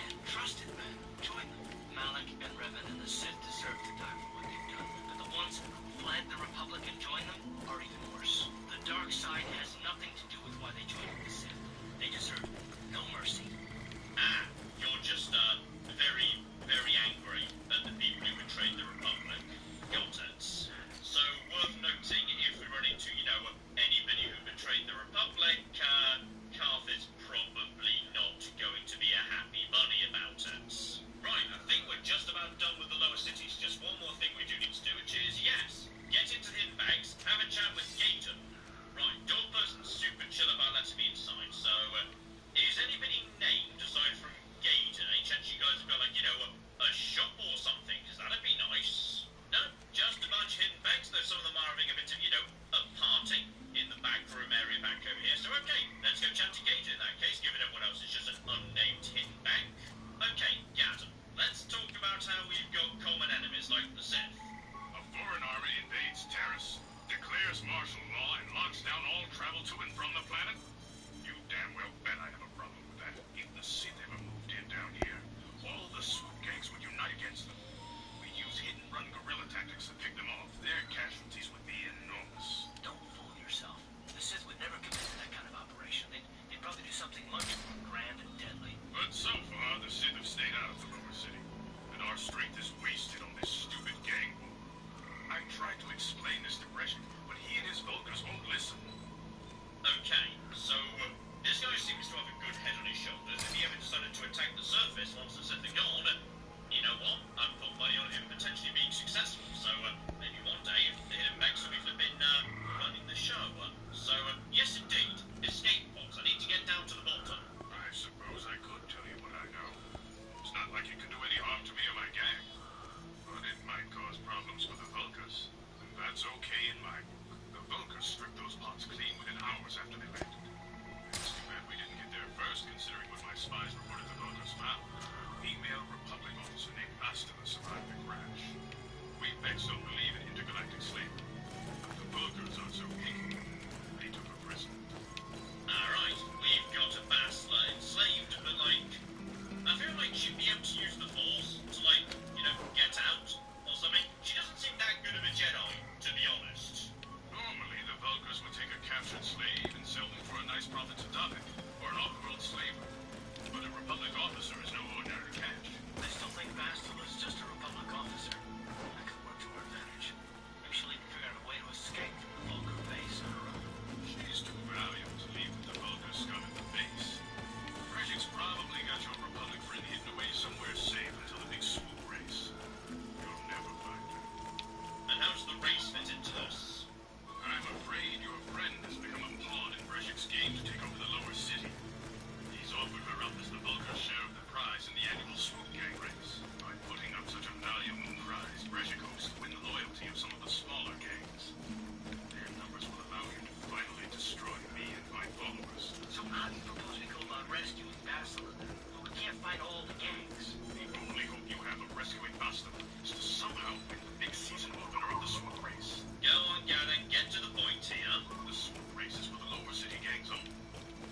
fight all the gangs. The only hope you have of rescuing Boston is to somehow win the big season opener of the swoop race. Go on, Gavin, get to the point here. The swoop race is for the lower city gangs only.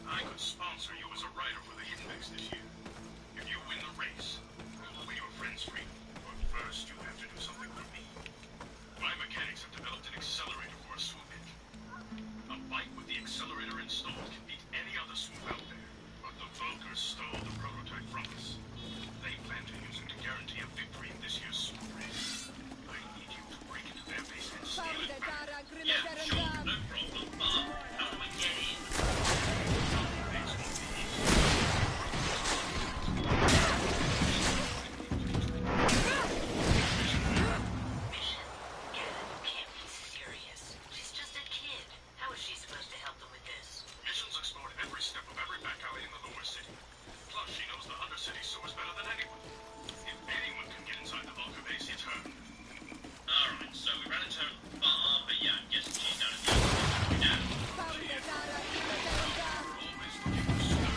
I could sponsor you as a rider for the Hidden X this year. If you win the race, we'll win your friends free. But first, you have to do something for me. My mechanics have developed an accelerator for a swoop engine. A bike with the accelerator installed can beat any other swoop out there. But the Vulkars stole the prototype from us. They plan to use it to guarantee a victory in this year's swoop race. I need you to break into their base and steal it back. Yeah, sure, no problem, but how do I get in? Mission's explored every step of every back alley in the lower city. Plus, she knows the undercity sewers better than anyone. If anyone can get inside the Vulkar base, it's her. Alright, so we ran into her bar, but yeah, I'm guessing she's down at the other down. Always looking for stir.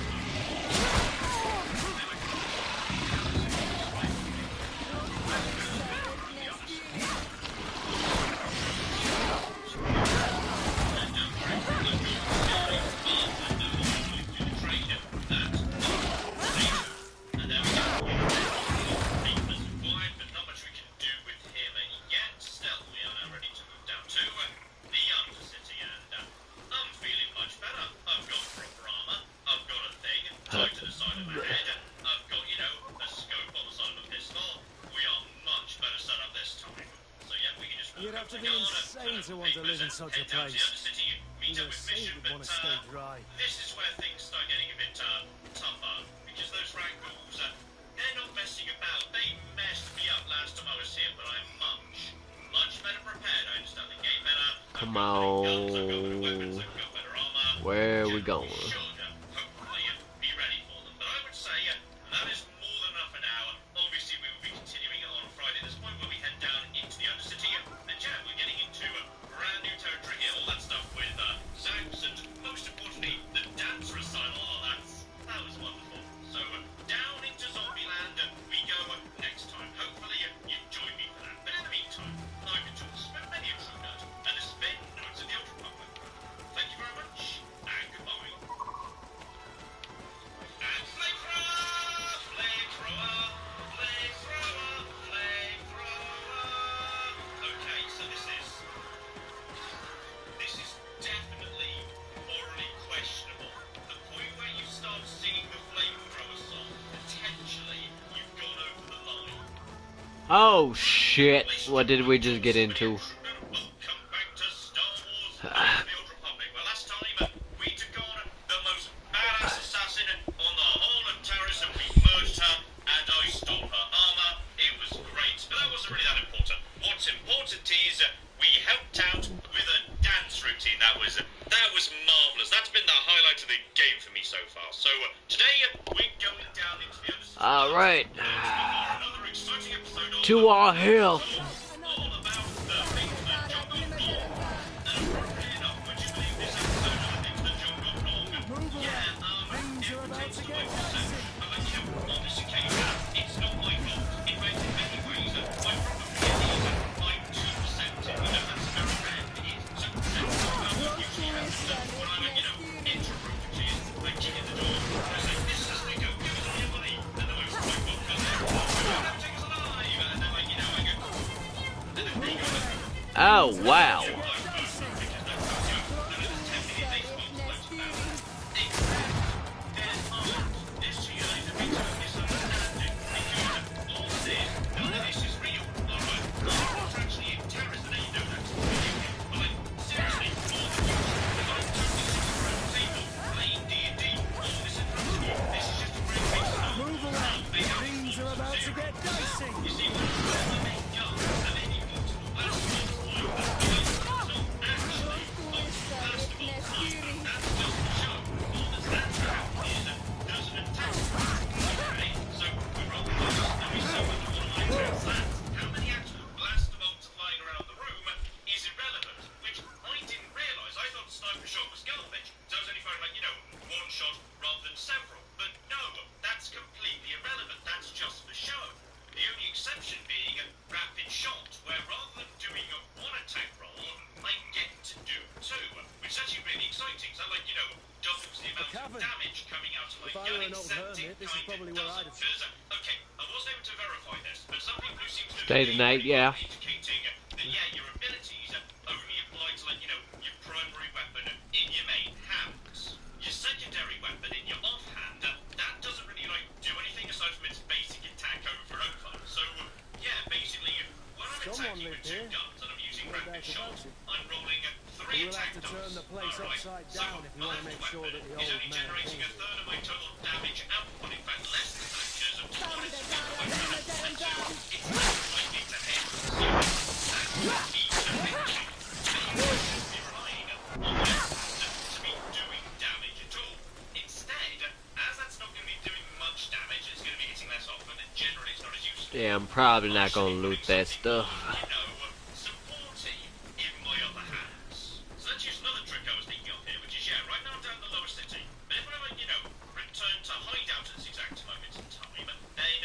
You'd have to be insane to want to live in such a place. You know, say you'd want to stay dry. This is where things start getting a bit tougher, because those Rangals, they're not messing about. They messed me up last time I was here, but I'm much better prepared. I understand the game better. Come on. Where are we going? Hopefully, be ready for them. But I would say that is more than enough for now. Obviously, we will be continuing on Friday at this point, where we head down into the Undercity. And yeah, we're getting into brand new territory here. All that stuff with Zax, and most importantly, the dance recital. Oh, that was wonderful. So down into Zombieland we go next time. Hopefully, you join me for that. But in the meantime, I've been talking to many a true nerd, and this has been Notes of the Old Republic. Thank you very much, and goodbye. And flamethrower, flamethrower, flamethrower, flamethrower. Okay, so this is definitely morally questionable. The point where you start singing the flamethrower song, potentially you've gone over the line. Oh shit, what did we just get into? Welcome back to Star Wars The Old Republic. Well, last time we took on the most badass assassin on the whole of Taris, and we merged her and I stole her armor. It was great, but that wasn't really that important. What's important is we helped out with a dance routine. That was marvelous. That's been the highlight of the game for me so far. So today we're going down into the other. Alright. Another exciting episode of To our health. all about the things that John got wrong. And appropriately enough, would you believe this episode of the things that John got wrong? Yeah, Things are about to get dicey. But you know, on this occasion, it's not my fault. In fact, in many ways, I probably I'm 2%. You know, that's very rare. It is 2%. Usually happens when I'm, introverted, I kick in the door, and I say, this is the go, give us all your money. And the most my fault comes out, never take us alive. And then, I go, and then they go, Oh wow. Move away. Things are about to get dicey. admit this is probably where I'd have... Okay, I wasn't able to verify this, but some people who seem to Stay the night, yeah. indicating that, yeah, your abilities only apply to, like, you know, your primary weapon in your main hands. Your secondary weapon in your offhand, that doesn't really, like, do anything aside from its basic attack over and over. So, yeah, basically, when I'm attacking with two guns and I'm using rapid shots, I'm rolling 3 We'll attack have to turn dice. the place upside down if you want to make sure that the old man Generating a third of my total damage output, in fact less than that, because it's likely to hit. So that's key to hitting. You shouldn't be relying on that to be doing damage at all. Instead, as that's not going to be doing much damage, it's going to be hitting less often, and generally it's not as useful. Yeah, I'm probably not gonna loot that stuff. Supporty in my other hands. So let's use another trick I was thinking of here, which is, yeah, right now I'm down in the lower city. But if I, like, you know, return to hideout at this exact moment in time, then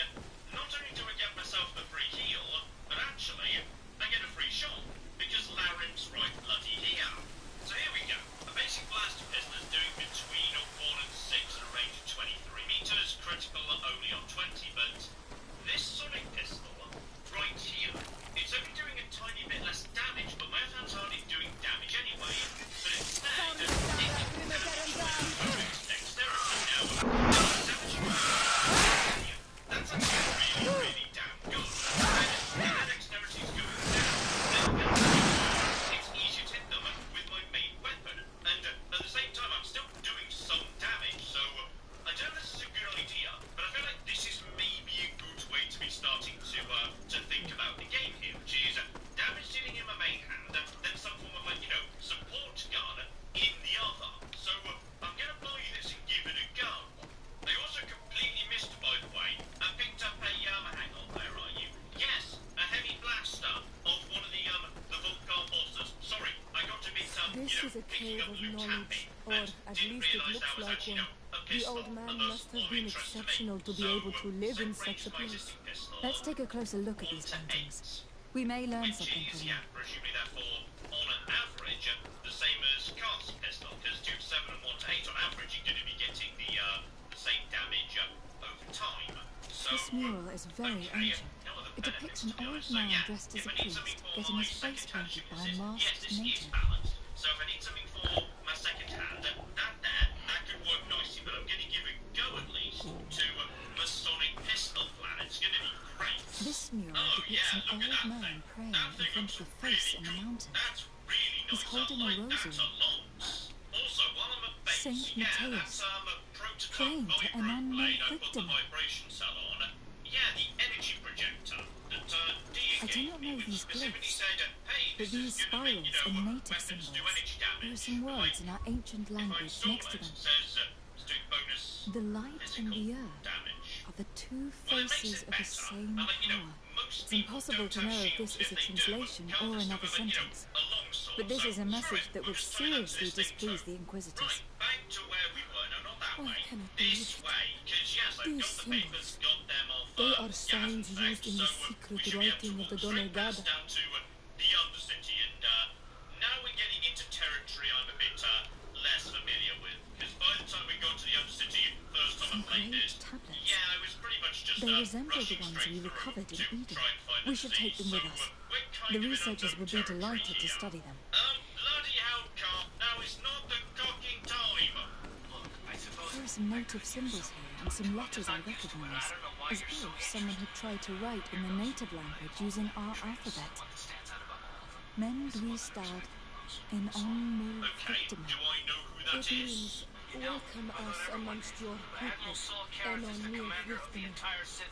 not only do I get myself a free heal, but actually I get a free shot, because Laren's right bloody here. So here we go. A basic blaster pistol is doing between 1 and 6 at a range of 23 meters, critical only on 20, but this sonic pistol right here, it's only doing a tiny bit less damage, but my offense hardly doing damage anyway. But instead, it's bonus dexterity now. Damage you that's actually really damn good. And the dexterity is going down. It's easier to hit them with my main weapon, and at the same time, I'm still doing some damage. So I don't know if this is a good idea, but I feel like this is maybe a good way to be starting to think about the game here, which is damage dealing in my main hand, then some form of, like, you know, support gun in the other. So I'm gonna buy this and give it a go. I also completely missed, by the way, I picked up a hang on, where are you? Yes, a heavy blaster of one of the Vulcan monsters. Sorry, I got a bit This is a cave of knowledge, or at least it looks like one. The old man must have been exceptional to be able to live in such a place. Let's take a closer look at these paintings. We may learn something from them. Presumably therefore, on an average, the same as Carl's pistol, because 2 to 7 and 1 to 8 on average, you're going to be getting the same damage over time. So, This mural is very ancient. It depicts an old man dressed as a priest, getting his face painted by a masked native. So if I need something for my second hand, that could work nicely, but I'm going to give it a go at least to Masonic pistol plan. It's going to be great. This mural depicts an old man praying in front of a face in the mountain. That's really nice. He's holding a rosary. Also, while I'm at base, Saint Matthias, praying to an unknown victim. Yeah, the energy projector that I do not know these glyphs, but these spirals are native symbols. There are some words in our ancient language next to them. The light and the earth are the two faces of the same power. It's impossible to know if this is a translation or another sentence, but this is a message that would seriously displease the Inquisitors. Back to where we were. No, not that I way. cannot believe This it. way, because yes, I've These got the papers, symbols. got them off. They are signs used in the secret writing of the Donegada. Down to the Undercity, and now we're getting into territory I'm a bit less familiar with. Because by the time we got to the Undercity, first time I Some played great it, tablets. yeah, I was pretty much just They resemble the rushing ones straight we through recovered in to Eden. try and find We the should sea. take them with So, us. we're kind The of in researchers unknown would be territory delighted to here. study them. Bloody hell, Carl. Now is not the cocking time. Look, I suppose There are some native symbols here and some letters I recognize, as if someone had tried to write in the native language using our alphabet. Men Duistad in Onmul Okay, do Victima. I know who that It is? means, welcome us amongst your people, and on your victim.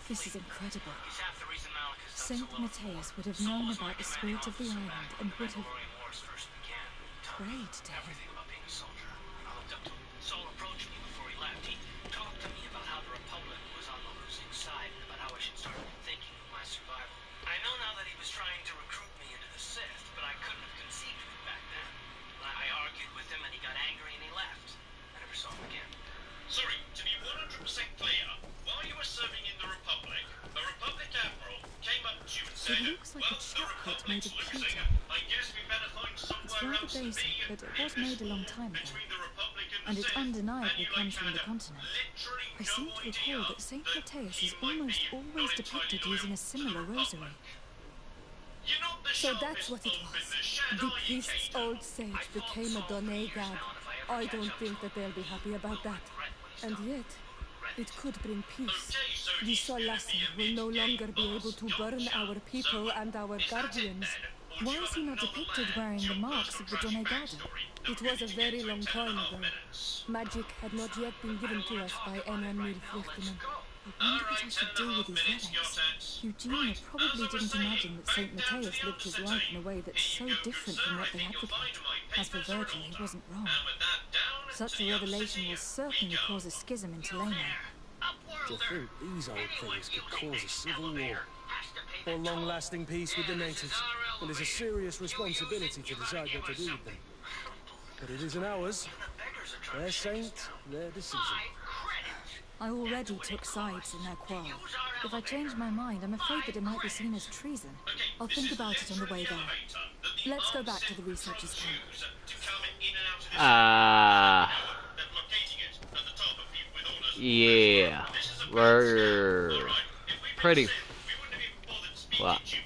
This is incredible. He's half the reason Malak has done Saint so well. Matthias would have known about the spirit of the island and would have Roaring Wars first began. prayed to him. Everything about being a soldier. I looked up to him. Saul approached me before he left. He talked to me about how the Republic was on the losing side and about how I should start thinking of my survival. I know now that he was trying to recruit me into the Sith, but I couldn't have conceived of it back then. I argued with him and he got angry and he left. I never saw him again. Sorry, to be 100% clear, while you were serving in the Republic, a Republic admiral came up to you and said, It looks like a well, the chocolate made Republic's of losing. pewter. I guess we better find It's somewhere rather else to basic, be. but it was made a long time ago, Between the Republic and it Sith, undeniably and you, comes like, from the had continent. literally I I seem to recall that Saint Matthias is almost always depicted using a similar rosary. So that's what it was. The priest's old sage became a Donne god. I don't think that they'll be happy about that. And yet, it could bring peace. The Solassi will no longer be able to burn our people and our guardians. Why is he not depicted wearing the marks of the Donne Garden? It was a very long time ago. Magic had not yet been given to us by Enamir Flichtinen. I wonder what I should do with these relics. Eugenia probably didn't imagine that Saint Matthias lived his life in a way that's so different from what they advocate. As for Virgil, he wasn't wrong. Such a revelation will certainly cause a schism in Tulane. To think these old things could cause a civil war. Or long-lasting peace with the natives. And it's a serious responsibility to decide what to do with them. But it isn't ours. Their saint, their decision. I already took sides in their quarrel. If I change my mind, I'm afraid that it might be seen as treason. I'll think about it on the way there. Let's go back to the researchers' camp. Yeah. We're pretty fucked.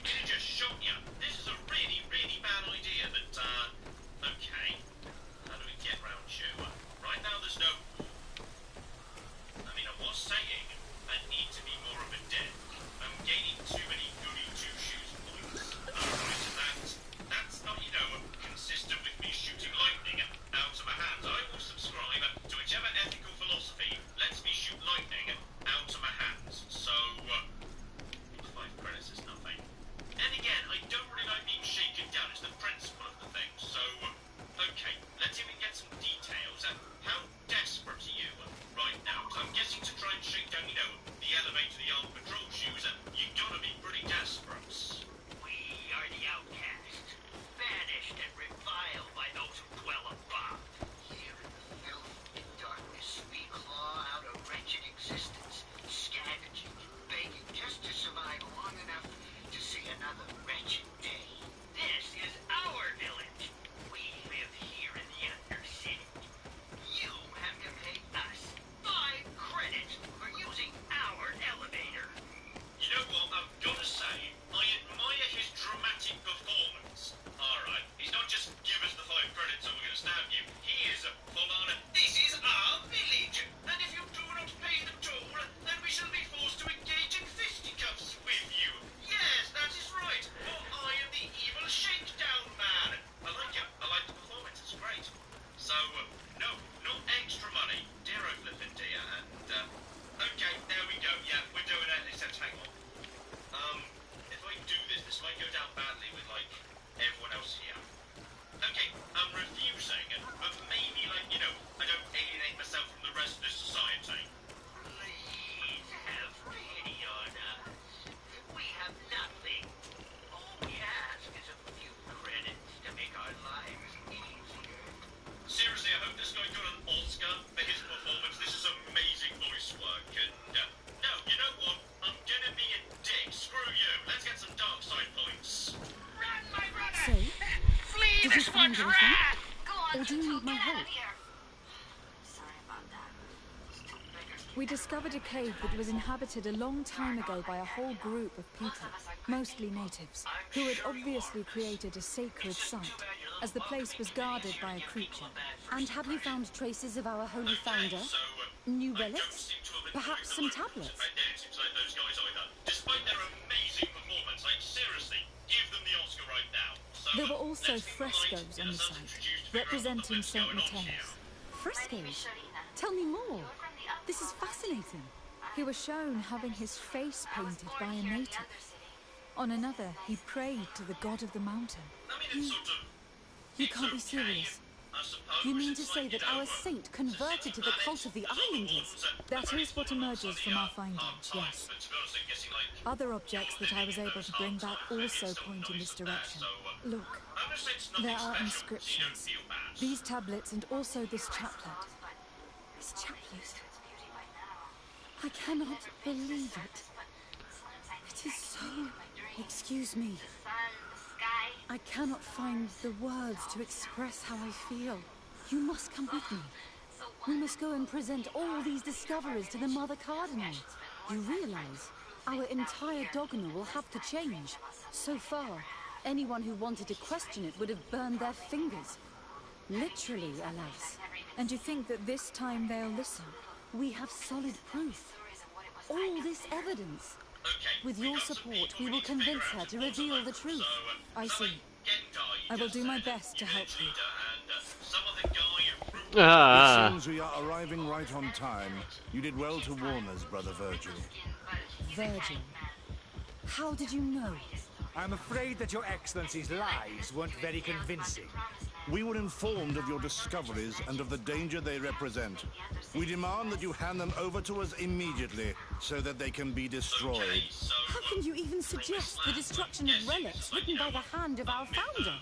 Did you find anything? Or do you need my help? We discovered a cave that was inhabited a long time ago by a whole group of people, mostly natives, who had obviously created a sacred site, as the place was guarded by a creature. And have you found traces of our holy founder? New relics? Perhaps some tablets? Despite their amazing performance, like seriously, give them the Oscar right now. There were also frescoes on the site, representing Saint Matthias. Frescoes? Tell me more. This is fascinating. He was shown having his face painted by a native. On another, he prayed to the god of the mountain. You can't be serious. You mean to say that our saint converted to the cult of the Islanders? That is what emerges from our findings, yes. Other objects that I was able to bring back also point in this direction. Look, there are inscriptions. These tablets and also this chaplet. This chaplet? I cannot believe it. It is so... Excuse me. I cannot find the words to express how I feel. You must come with me. We must go and present all these discoveries to the Mother Cardinal. You realize our entire dogma will have to change. So far, anyone who wanted to question it would have burned their fingers. Literally, alas. And you think that this time they'll listen? We have solid proof. All this evidence. With your support, we will convince her to reveal the truth. I see. I will do my best to help you. It seems we are arriving right on time. You did well to warn us, Brother Virgil. Virgil? How did you know? I'm afraid that your Excellency's lies weren't very convincing. We were informed of your discoveries and of the danger they represent. We demand that you hand them over to us immediately, so that they can be destroyed. How can you even suggest the destruction of relics written by the hand of our founder?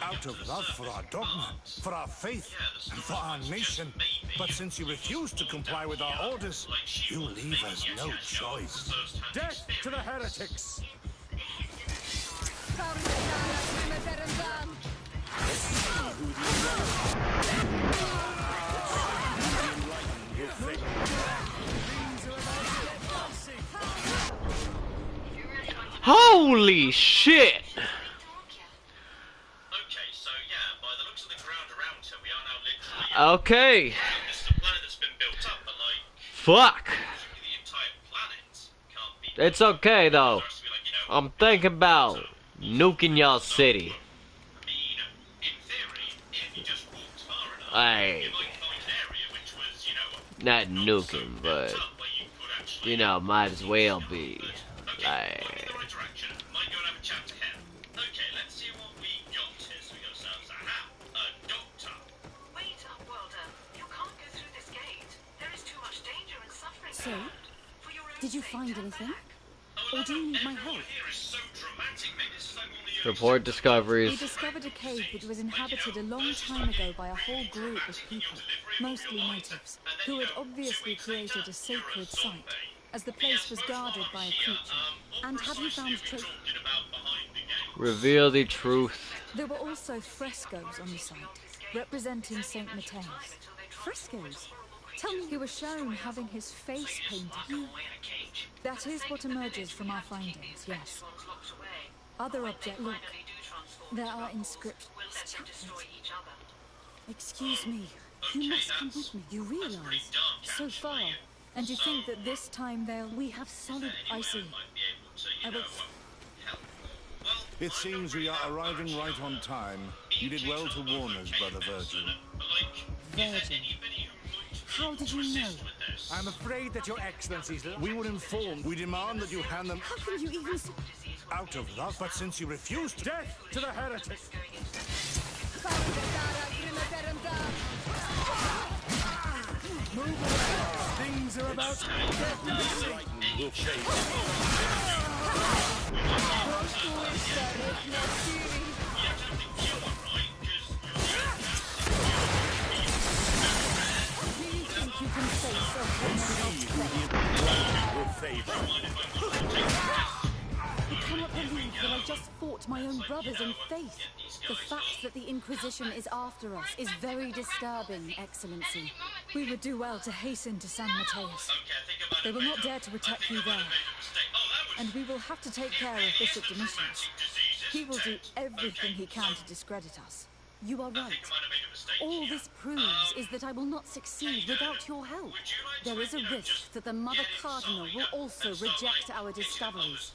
Out of love for our dogma, for our faith, and for our nation. But since you refuse to comply with our orders, you leave us no choice. Death to the heretics! Holy shit! Okay, so yeah, by the looks of the ground around her, we are now literally Okay. this is a planet that's been built up, but like Fuck. the entire planet can't be. It's okay though. It has to be like, you know, I'm thinking about nuking y'all city. I mean, in theory, if you just walked far enough, Hey, you might find an area which was, you know, not nuking, but where you could actually. you know, might as well be. Okay, might be Like, the right direction. Might go and have a chat to him. Okay, let's see what we got here. So we got ourselves a doctor. Wait, Upworlder. You can't go through this gate. There is too much danger and suffering. So, For your own did you sake, find turn anything? back. Or do you need my help? Here is so dramatic, mate. This is like one of the report We discoveries. discovered a cave that was inhabited a long time ago by a whole group of people, mostly natives, who had obviously created a sacred site, as the place was guarded by a creature. And have you found traces? Reveal the truth. There were also frescoes on the site, representing Saint Mateus. Frescoes? Tell me, He was shown having his face painted. That is what emerges from our findings, yes. Other objects, look, there are inscriptions. chaplets. Excuse me. You must come with me. You realize? So far. And you think that this time they'll... We have solid... I see. I will... It seems we are arriving right on time. You did well to warn us, Brother Virgil. Virgil. How did you know? I'm afraid that your Excellency's... We were informed. We demand that you hand them How can you even... out of love, but since you refused... Death to the heretic! Move away! Things are about to get dicey! You can say so. I cannot believe that I just fought my own brothers in faith. The fact that the Inquisition is after us is very disturbing, Excellency. We would do well to hasten to San Mateus. They will not dare to attack you there. And we will have to take care of Bishop Domitius. He will do everything he can to discredit us. You are right. All this proves is that I will not succeed without your help. There is a risk that the Mother Cardinal will also reject our discoveries.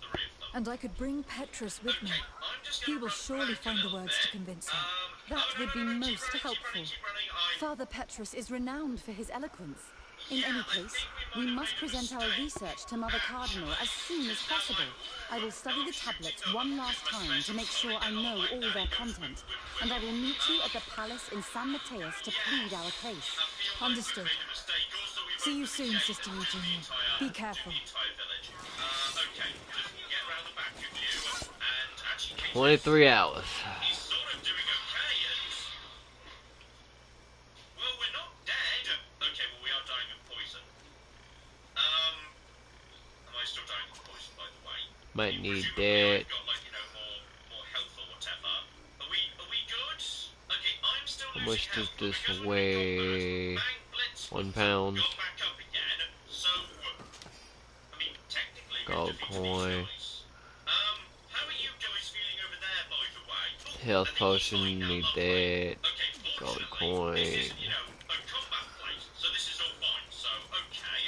And I could bring Petrus with me. He will surely find the words to convince him. That would be most helpful. Father Petrus is renowned for his eloquence. In any case, we must present our research to Mother Cardinal as soon as possible. I will study the tablets one last time to make sure I know all their content, and I will meet you at the palace in San Mateus to plead our case. Understood. See you soon, Sister Eugenia. Be careful. 23 hours. Might need that. How much does this weigh? 1 pound. Got back up again, so I mean technically Gold coin. how are you guys feeling over there, by the way? Health potion, need that. Okay, Gold fortunately, this is, coin. you know, a combat place, so this is all fine. So, okay,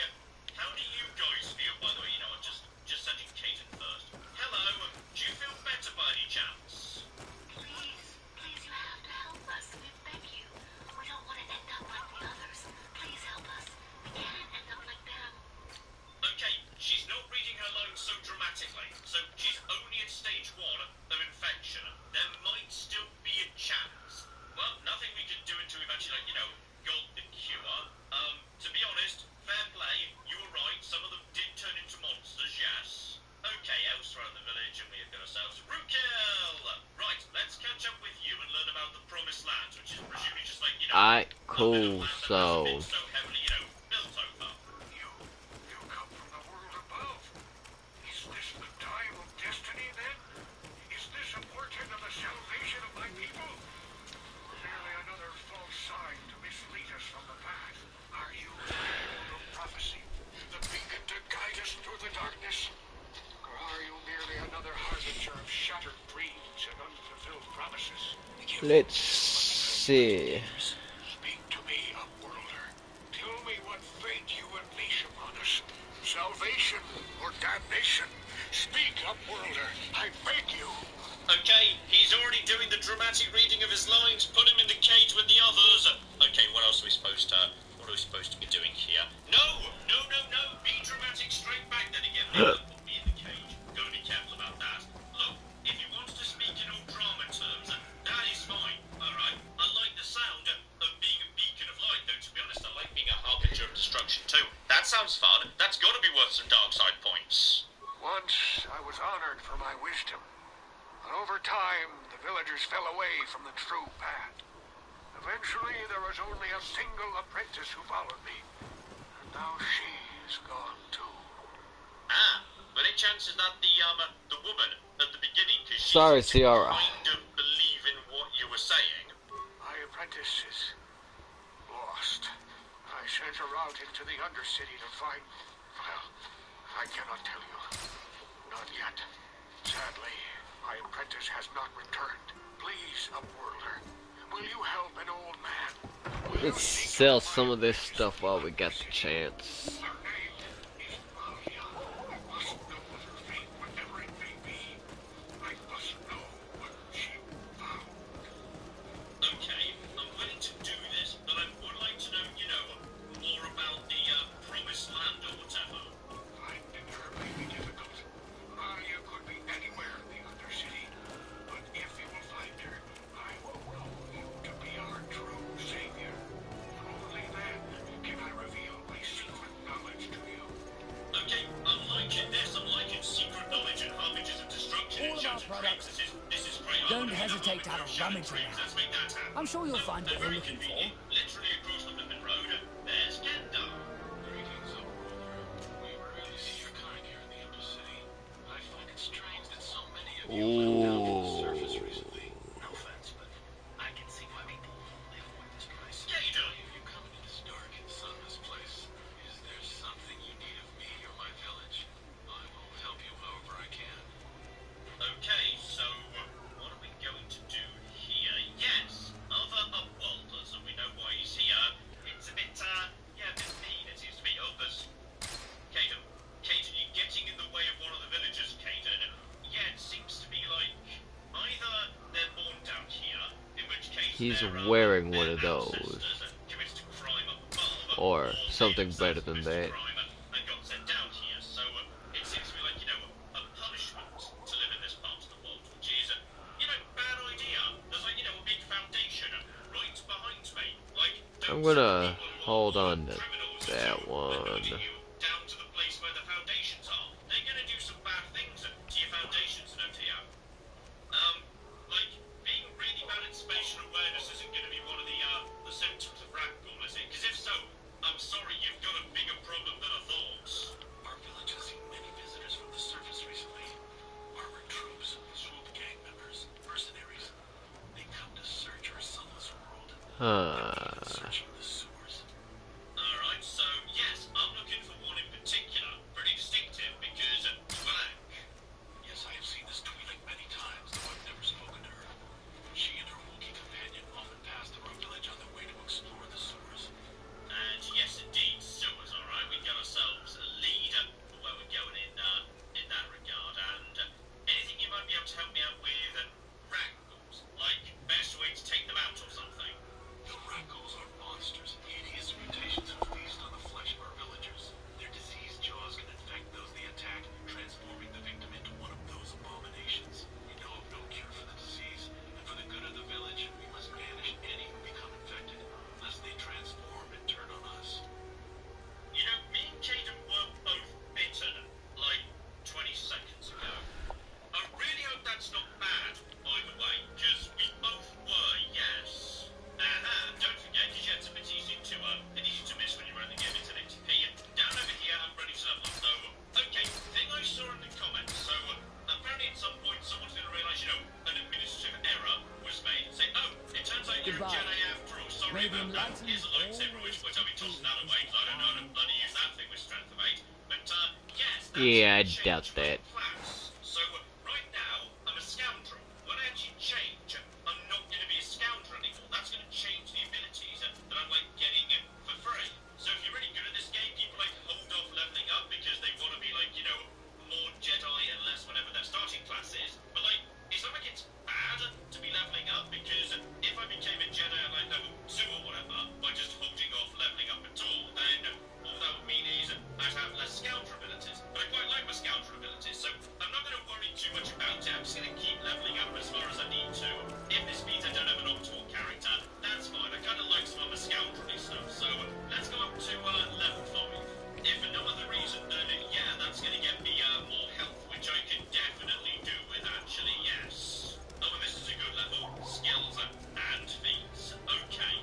how do you guys feel, by the way? You know, I'm just sending Caden first. Hello, do you feel better by any chance? Please, you have to help us. We beg you. We don't want to end up like the others. Please help us. We can't end up like them. Okay, she's not reading her lines so dramatically, so she's only at stage 1 of infection. There might still be a chance. Well, nothing we can do until we've actually, like, you know, got the cure. To be honest, fair play, you were right, some of them did turn into monsters, yes. Okay, elsewhere in the village, and we have got ourselves Rookil! Right, let's catch up with you and learn about the Promised Land, which is presumably just like, you know, Alright, cool, so... so heavily, you know, built over. You come from the world above. Is this the time of destiny, then? Is this a portent of the salvation of my people? Or merely another false sign to mislead us from the path? Are you the herald of prophecy, the beacon to guide us through the darkness? Or are you merely another harbinger of shattered dreams and unfulfilled promises? Let's see. Speak to me, Upworlder. Tell me what fate you unleash upon us. Salvation or damnation? Speak, Upworlder. I beg you. Okay, he's already doing the dramatic reading of his lines. Put him in the cage with the others. Okay, what else are we supposed to be doing here? No! Be dramatic straight back then again. Don't put me in the cage. Gotta be careful about that. Look, if he wants to speak in all drama terms, that is fine. Alright? I like the sound of being a beacon of light, though to be honest, I like being a harbinger of destruction too. That sounds fun. That's gotta be worth some dark side points. Once I was honored for my wisdom, but over time the villagers fell away from the true path. Eventually there was only a single apprentice who followed me, and now she's gone too. But any chances that the woman at the beginning, because she Sorry, Ciara. kind of believe in what you were saying. My apprentice is lost. I sent her out into the Undercity to find... Well, I cannot tell you. Not yet. Sadly, my apprentice has not returned. Please, Upworlder, will you help an old man? Let's sell some of this stuff while we got the chance. Her name is Valia. I must know of her fate, whatever it may be. I must know what she found. Okay, I'm willing to do this, but I would like to know, you know, more about the Promised Land or whatever. Finding her may be difficult. Valia could be anywhere in the Undercity. But if you will find her, I will know you to be our true savior. Only then can I reveal my secret knowledge to you. Okay, I'm liking this. I'm liking secret knowledge and harbingers of destruction. All of our products. This is great. Don't hesitate to have a rummage around. Let's make that happen. I'm sure you'll find what you're Very looking for. convenient. Literally across the flipping road, there's Kendo. Greetings, Upworlder. We rarely see your kind here in the Undercity. I find it strange that so many of you have come down to the surface recently. No offense, but I can see why people live with this place. Yeah, you do. If you come into this dark and sunless place, is there something you need of me or my village? I will help you however I can. Okay, so what are we going to do here? Yes, other Upworlders, and we know why he's here. It's a bit, yeah, a bit mean, it seems to be. Oh, there's... Caden, you're getting in the way of one of the villagers, Caden. Yeah, it seems to be like either they're born down here, in which case He's they're, wearing their one of those. ancestors committed a crime up above, Or they something themselves better than committed a that. crime and got sent down here. So it seems to be like, you know, a punishment to live in this part of the world, which is, you know, bad idea. There's like, you know, a big foundation right behind me. Like, I'm gonna hold on to that one. down to the place where the foundations are. They're gonna do some bad things to your foundations, no Theo. Like, being really bad at spatial awareness isn't gonna be one of the symptoms of ragdoll, is it? Because if so, I'm sorry, you've got a bigger problem than I thought. Our village has seen many visitors from the surface recently. Armored troops, swoop gang members, mercenaries. They come to search our sunless world. Huh. Searching the sewers. Alright, here's a lightsaber which I'll be tossing that away because I don't know how to bloody use that thing with strength of 8. But yes, that's Yeah, I changed doubt my that. class. So right now I'm a scoundrel. When I actually change, I'm not going to be a scoundrel anymore. That's going to change the abilities that I'm like getting for free. So if you're really good at this game, people like hold off leveling up because they want to be like, you know, more Jedi and less whatever their starting class is. But like, it's not like it's bad to be leveling up because if I became a Jedi at like level 2 or whatever by just holding off leveling up at all, then all that would mean is I'd have less scoundrel abilities. But I quite like my scoundrel abilities, so I'm not going to worry too much about it. I'm just going to keep leveling up as far as I need to. If this means I don't have an optimal character, that's fine. I kind of like some of the scoundrelly stuff, so let's go up to level 5. If for no other reason, then yeah, that's going to get me more health, which I can definitely do with, actually, yes. Oh, and this is a good level. Skills and feats. Okay.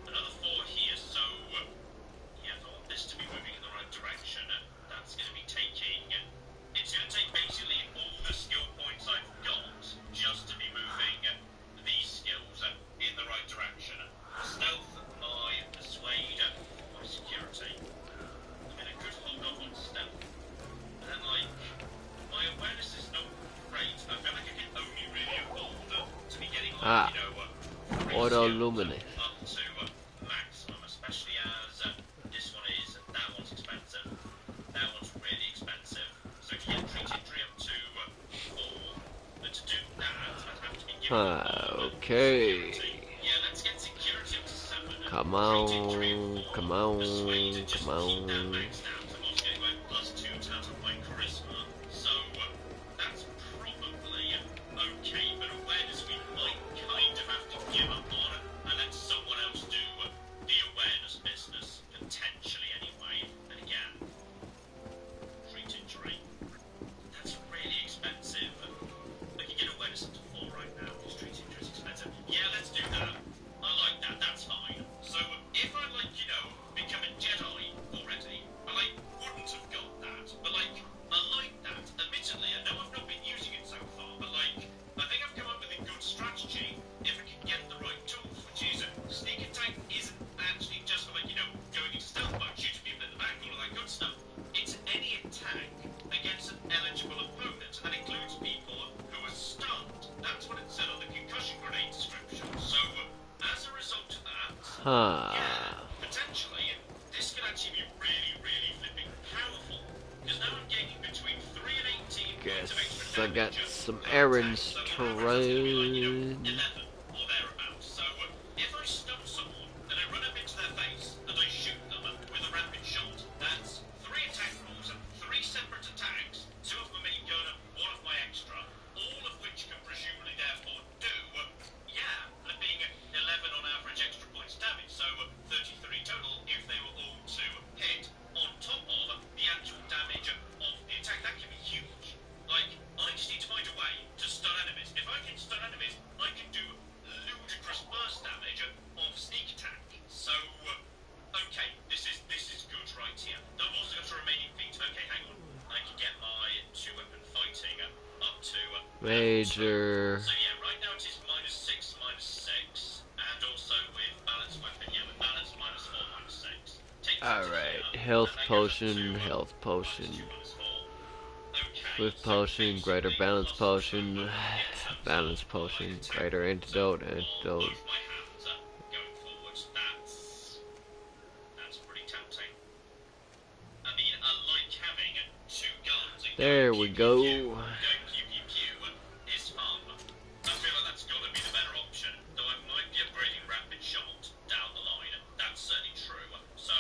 Another 4 here, so yeah, if I want this to be moving in the right direction, that's going to be taking... It's going to take basically all the skill points I've got just to be moving these skills in the right direction. Stealth, my persuade, my security. I mean, I could hold off on stealth, but then, like, my awareness is not great. I feel like I can only really evolve to be getting, like, you know, Auto Luminous. up to maximum, especially as this one is, that one's expensive, that one's really expensive. So if you get treat injury up to 4, but to do that, I'd have to be given Okay. security. Yeah, let's get security up to 7. Come Treat injury on, at 4. come on, Persuade, just come keep that on. maxed out. I'm also getting like +2 out of my charisma, so that's probably okay. But awareness we might kind of have to give up on and let someone else do the awareness business, potentially anyway. And again, treat injury. That's really expensive. I can get awareness up to 4 right now because treat injury is expensive. Yeah, let's do that. I like that. That's fine. So if I like, you know, become a Jedi already, I like wouldn't have got that. But like, I like that. Admittedly, I know I've not been using it so far, but like, I think I've come up with a good strategy if I can get the right tools, which is sneak attack isn't actually just like, you know, going into stealth mode, shooting people in the back, all of that good stuff. It's any attack against an eligible opponent, and that includes people who are stunned. That's what it said on the concussion grenade description. So, as a result of that, yeah, potentially, this could actually be really, really flipping powerful. Because now I'm gaining between 3 and 18 points of extra Guess I got damage. some errands So to on average, it's gonna be like, you know, run. 11 or thereabouts. So if I stun someone, then I run up into their face and I shoot them with a rapid shot. That's 3 attack rolls, 3 separate attacks, 2 of my minigun, 1 of my extra, all of which can presumably therefore do, yeah, flipping 11 on average extra points damage. So 33 total if they were all to hit, on top of the actual damage of the attack. That can be huge. Like, I just need to find a way to stun enemies. If I can stun enemies, I can do ludicrous burst damage of sneak attack. So, okay, this is good right here. I've also got a remaining feat. Okay, hang on. I can get my 2-weapon fighting up to Major. So yeah, right now it is -6, -6, and also with balance weapon, yeah, with balance -4, -6. Takes it to Alright, here, health and that goes up potion, to, health potion, -2, -4. Okay, swift so potion, greater basically, balance plus potion, in terms of balance my potion, attack greater rolls antidote, on antidote. both my hands going forwards. That's pretty tempting. I mean, I like having 2 guns and There going we pew, go. pew, pew. Going pew pew pew is fun. I feel like that's got to be the better option, though I might be upgrading rapid shot down the line. That's certainly true. So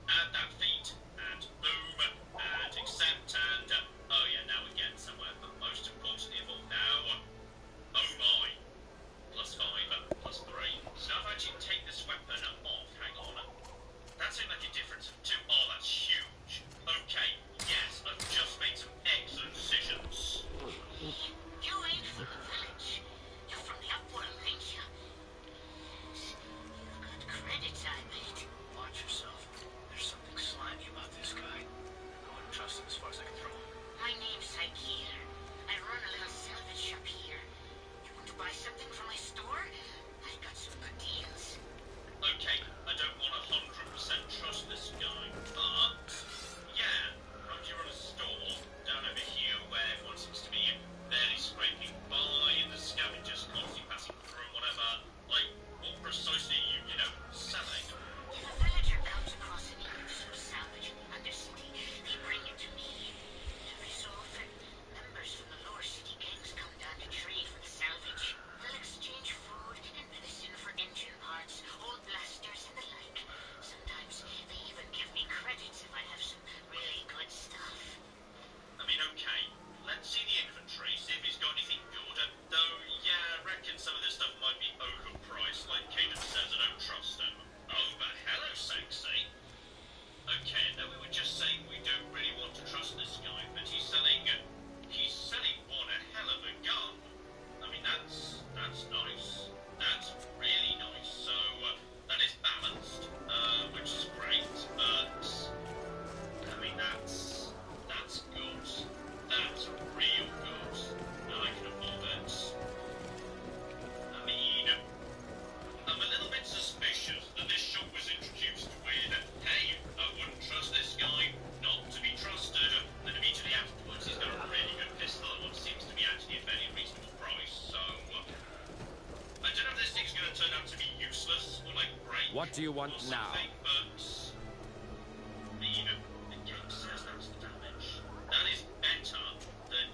add that feat and boom and accept and oh yeah, now we're getting somewhere. But most importantly of all, now, oh my, +5, +3. So if I actually take this weapon off, hang on. That's like a difference of 2. Oh, that's huge. Okay, yes, I've just made some excellent decisions. You ain't from the village. You're from the upworld, ain't you? You've got credits, I bet. Watch yourself. There's something slimy about this guy. I wouldn't trust him as far as I can throw him. My name's Sakir. I run a little salvage shop here. You want to buy something from my store? I've got some good deals. okay, I don't want 100% trust this guy, but yeah, I'm here on a store down over here where everyone seems to be barely scraping by and the scavengers constantly passing through and whatever. Like, what precisely are you, selling? If a villager comes across any useful salvage in the Undercity, they bring it to me. Every so often, members from the lower city gangs come down to trade for the salvage. They'll exchange food and medicine for engine parts, old blasters, and the like. Sometimes they even give me credits if I have some really good stuff. I mean, okay, let's see the inventory, see if he's got anything good. Though, yeah, I reckon some of this stuff might be overpriced, like Caden says, I don't trust him. Oh, but hello, sexy. Okay, now we were just saying we don't really want to trust this guy, but he's selling one a hell of a gun. I mean, that's nice. That's really nice. So, that is balanced, which is great, but, I mean, that's good. That's real good. I can afford it. I mean, I'm a little bit suspicious that this shop was introduced with, hey, I wouldn't trust this guy, not to be trusted, and immediately afterwards he's got a really good pistol at what seems to be actually a fairly reasonable price, so, I don't know if this thing's going to turn out to be useless, or like break, What do you want or now? something, but, I mean, the game says that's the damage. That is better than,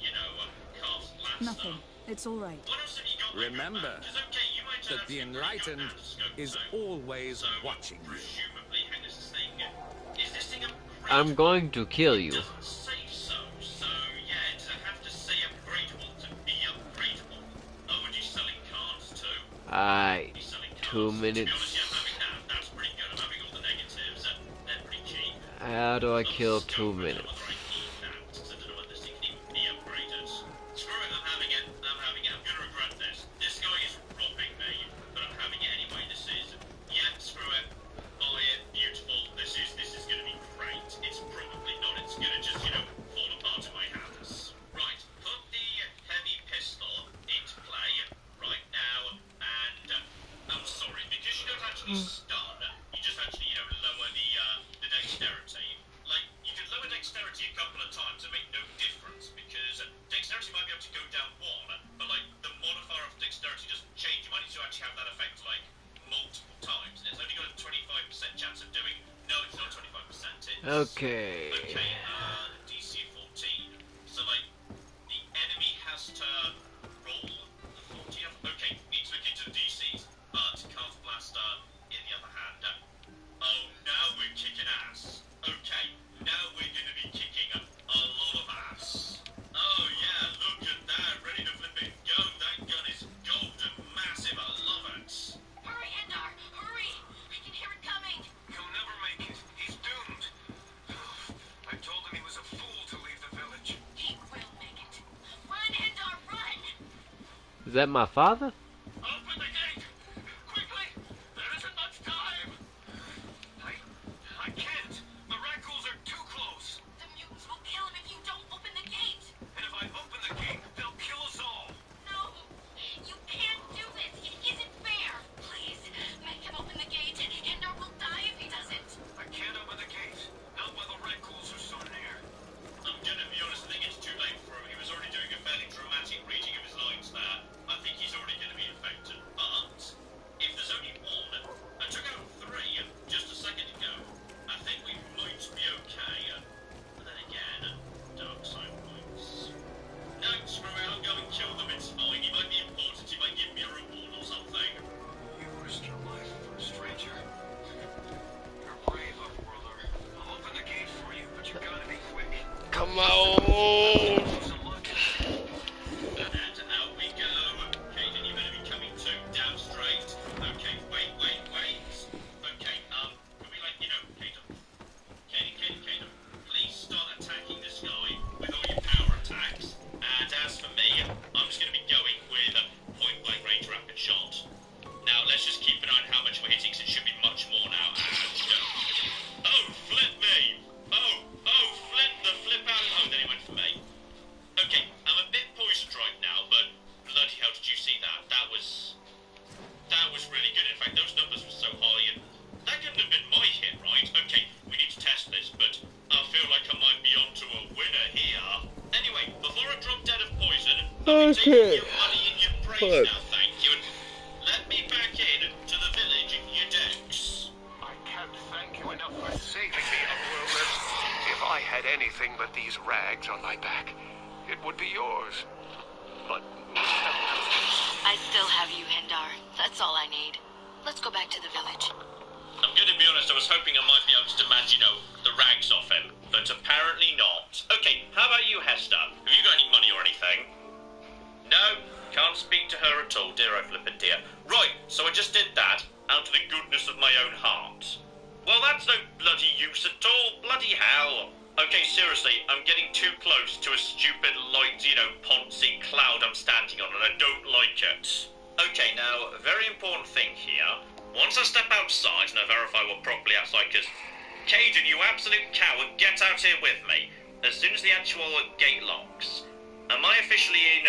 cast blaster. Nothing. It's all right. What else have you got? Remember Because, okay, you might turn that out the to be pretty good enlightened at scope, is always so, watching you. presumably, hang on, is this thing upgradable? I'm going to kill you. It doesn't say so, so yeah, does it have to say upgradable to be upgradable? Oh, and you're selling cards too? You're selling cards. 2 To minutes. be honest, yeah, I'm having that. That's pretty good. I'm having all the negatives. They're pretty cheap. How do I kill Let's 2 go for minutes? whether I need that, because I don't know whether this thing can even be upgraded. Screw it, I'm having it. I'm having it. I'm gonna regret this. This guy is robbing me, but I'm having it anyway. This is, yeah, screw it. Buy it. Beautiful. This is gonna be great. It's probably not. It's gonna just, fall apart in my hands. Right, put the heavy pistol into play right now, and I'm sorry, because you don't actually stun, you just actually, lower the dexterity. Like, you can lower dexterity a couple of times and make no difference, because dexterity might be able to go down 1, but, like, the modifier of dexterity doesn't change. You might need to actually have that effect, like, multiple times, and it's only got a 25% chance of doing... No, it's not 25%, it's... Okay. Okay, DC 14. So, like, the enemy has to roll the 14. Okay, need to look into the DCs, but Cast Blaster, in the other hand. Oh, now we're kicking ass. Okay, now we're gonna be kicking a lot of ass. Oh, yeah, look at that, ready to flip it and go. That gun is gold and massive, I love it. Hurry, Endar! Hurry! I can hear it coming! He'll never make it. He's doomed. I told him he was a fool to leave the village. He will make it. Run, Endar, run! Is that my father? Open the gate! Quickly! There isn't much time! I can't. The raccoons are too close. The mutants will kill him if you don't open the gate! And if I open the gate, they'll kill us all. No! You can't do this! It isn't fair! Please, make him open the gate. Endar will die if he doesn't! I can't open the gate. Not while the raccoons are so near. I'm gonna be honest, I think it's too late for him. He was already doing a fairly dramatic reading of his lines there. I think he's already gonna be infected. But, if there's only 1, I took out 3 just a second ago. I think we might be okay. But then again, dark side points. No, screw it, I'll go and kill them, it's fine. He might be important, he might give me a reward or something. You risked your life for a stranger. You're brave, Upworlder. I'll open the gate for you, but you gotta be quick. Come on! Some luck. And out we go. Caden, you better be coming too. Down straight. Okay, wait. Okay, can we, like, Caden, please start attacking this guy with all your power attacks. And as for me, I'm just gonna be going with point blank range rapid shot. Now, let's just keep an eye on how much we're hitting, 'cause it should be much more now. And, oh, flip me! Oh, flip the flip out. Oh, then he went Okay. Money in your brains now, thank you. And let me back in to the village in your decks. I can't thank you enough for saving me, Upworlders. If I had anything but these rags on my back, it would be yours. But I still have you, Hindar. That's all I need. Let's go back to the village. I'm going to be honest, I was hoping I might be able to match, the rags off him, but apparently not. Okay, how about you, Hester? Have you got any money or anything? No, can't speak to her at all, dear, I flippin' dear. Right, so I just did that, out of the goodness of my own heart. Well, that's no bloody use at all, bloody hell. Okay, seriously, I'm getting too close to a stupid, light, poncy cloud I'm standing on, and I don't like it. Okay, now, a very important thing here. Once I step outside and I verify what properly outside, because Caden, you absolute coward, get out here with me. As soon as the actual gate locks, am I officially in,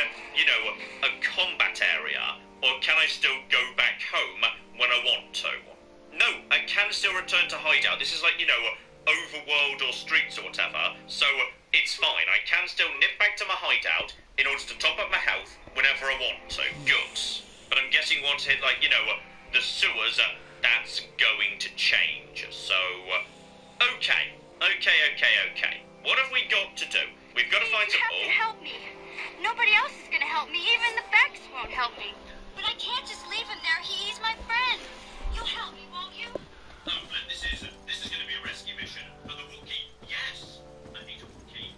a combat area, or can I still go back home when I want to? No, I can still return to hideout. This is like, overworld or streets or whatever, so it's fine. I can still nip back to my hideout in order to top up my health whenever I want to. Good. But I'm guessing once I hit, the sewers, that's going to change. So, okay. What have we got to do? We've got to find some... You have to help me. Nobody else is going to help me. Even the facts won't help me. But I can't just leave him there. He's my friend. You'll help me, won't you? Oh, Flynn, this is going to be a rescue mission for the Wookiee. Yes, I need a Wookiee.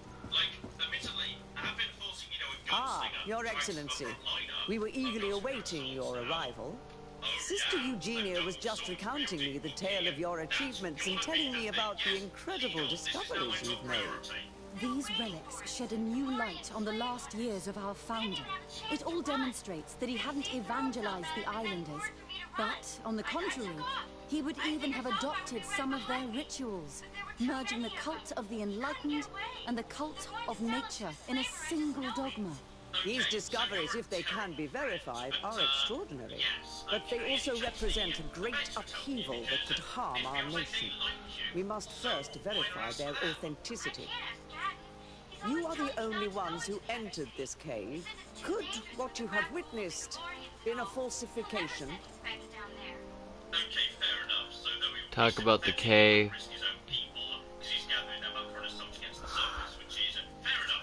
Admittedly, I have been forcing, a gunslinger... Your Excellency. We were eagerly awaiting your arrival. Sister Eugenia was just recounting me the tale of your achievements and telling me about the incredible discoveries you've made. These relics shed a new light on the last years of our founder. It all demonstrates that he hadn't evangelized the islanders, but, on the contrary, he would even have adopted some of their rituals, merging the cult of the enlightened and the cult of nature in a single dogma. These discoveries, if they can be verified, are extraordinary. But they also represent a great upheaval that could harm our nation. We must first verify their authenticity. You are the only ones who entered this cave. Could what you have witnessed been a falsification? Talk about the cave.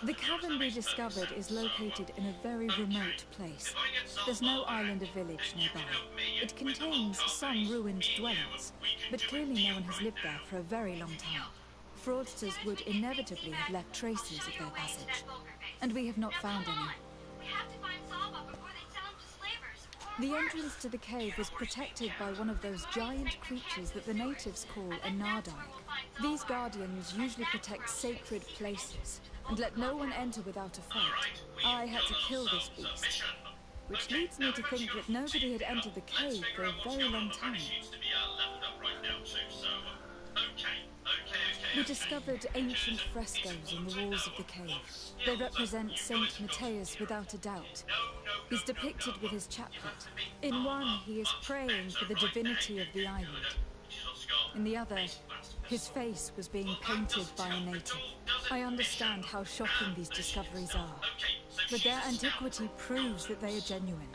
The cavern we discovered is located in a very remote place. There's no island or village nearby. It contains some ruined dwellings, but clearly no one has lived there for a very long time. Fraudsters would inevitably have left traces of their passage, and we have not found any. The entrance to the cave was protected by one of those giant creatures that the natives call a Nardai. These guardians usually protect sacred places, and let no one enter without a fight. I had to kill this beast, which leads me to think that nobody had entered the cave for a very long time. We discovered ancient frescoes on the walls of the cave. They represent Saint Matthias without a doubt. He's depicted with his chaplet. In one, he is praying for the divinity of the island. In the other, his face was being painted by a native. I understand how shocking these discoveries are, but their antiquity proves that they are genuine.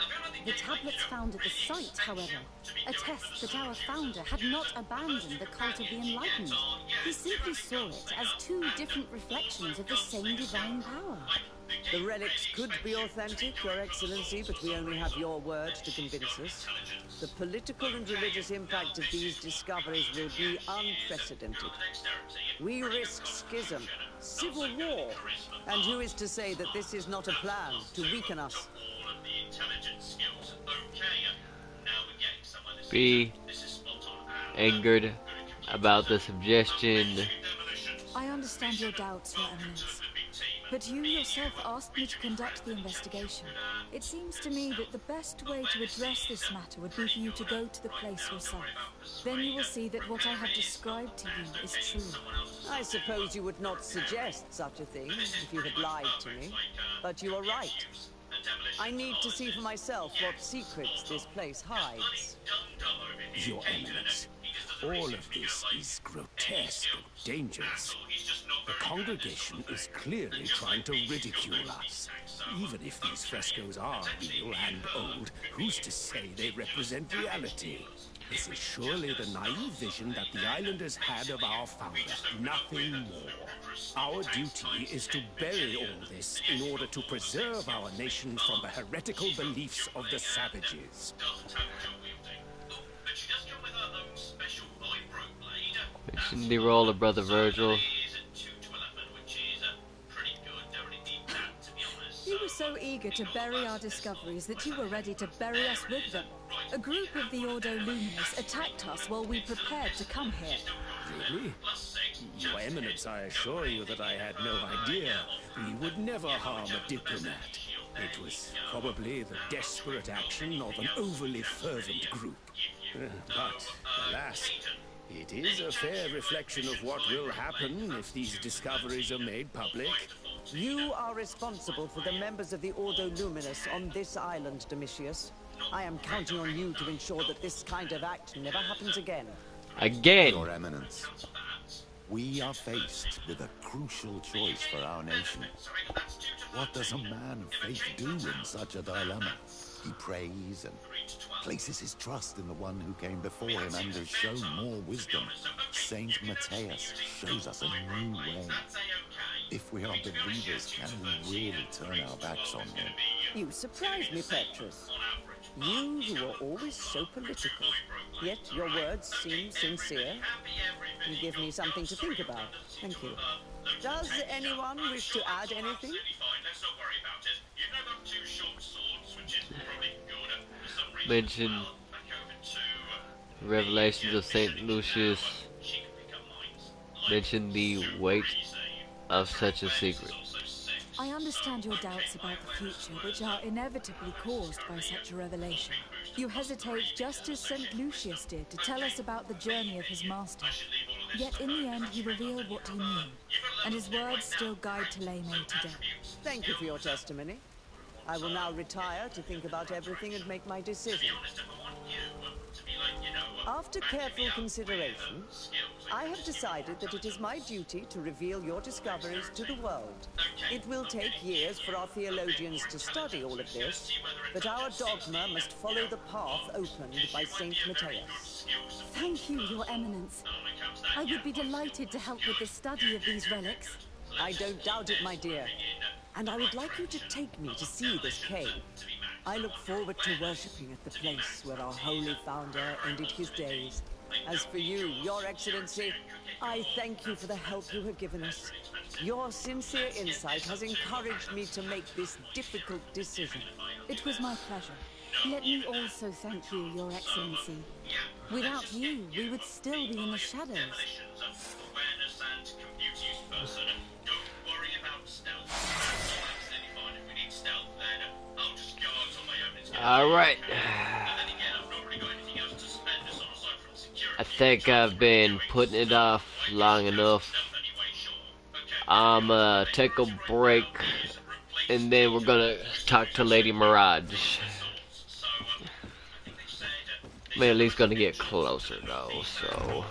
The tablets found at the site, however, attest that our founder had not abandoned the cult of the enlightened. He simply saw it as two different reflections of the same divine power. The relics could be authentic, Your Excellency, but we only have your word to convince us. The political and religious impact of these discoveries will be unprecedented. We risk schism, civil war, and who is to say that this is not a plan to weaken us? Be angered about the suggestion. I understand your doubts, Your Eminence. But you yourself asked me to conduct the investigation. It seems to me that the best way to address this matter would be for you to go to the place yourself. Then you will see that what I have described to you is true. I suppose you would not suggest such a thing if you had lied to me. But you are right. I need to see for myself what secrets this place hides. Your Eminence, All of this is grotesque and dangerous. The congregation is clearly trying to ridicule us. Even if these frescoes are real and old, who's to say they represent reality? This is surely the naive vision that the islanders had of our founder, nothing more. Our duty is to bury all this in order to preserve our nation from the heretical beliefs of the savages. Mention the role of Brother Virgil. You were so eager to bury our discoveries that you were ready to bury us with them. A group of the Ordo Luminous attacked us while we prepared to come here. Really? Your Eminence, I assure you that I had no idea. We would never harm a diplomat. It was probably the desperate action of an overly fervent group. But, alas, it is a fair reflection of what will happen if these discoveries are made public. You are responsible for the members of the Ordo Luminous on this island, Domitius. I am counting on you to ensure that this kind of act never happens again. Again! Your Eminence, we are faced with a crucial choice for our nation. What does a man of faith do in such a dilemma? He prays and places his trust in the one who came before him and has shown more wisdom. Saint Matthias shows us a new way. If we are believers, can we really turn our backs on him? You surprise me, Petrus. You who are always so political, yet your words seem sincere. You give me something to think about. Thank you. Does anyone wish to add anything? Mention Revelations of Saint Lucius. Mention the weight of such a secret. I understand your doubts about the future, which are inevitably caused by such a revelation. You hesitate just as St. Lucius did to tell us about the journey of his master. Yet in the end he revealed what he knew, and his words still guide Ptolemy today. Thank you for your testimony. I will now retire to think about everything and make my decision. After careful consideration, I have decided that it is my duty to reveal your discoveries to the world. It will take years for our theologians to study all of this, but our dogma must follow the path opened by Saint Matthias. Thank you, Your Eminence. I would be delighted to help with the study of these relics. I don't doubt it, my dear. And I would like you to take me to see this cave. I look forward to worshipping at the place where our holy founder ended his days. As for you, Your Excellency, I thank you for the help you have given us. Your sincere insight has encouraged me to make this difficult decision. It was my pleasure. Let me also thank you, Your Excellency. Without you, we would still be in the shadows. Alright. I think I've been putting it off long enough. I'm gonna take a break and then we're gonna talk to Lady Mirage. We're at least gonna get closer though, so.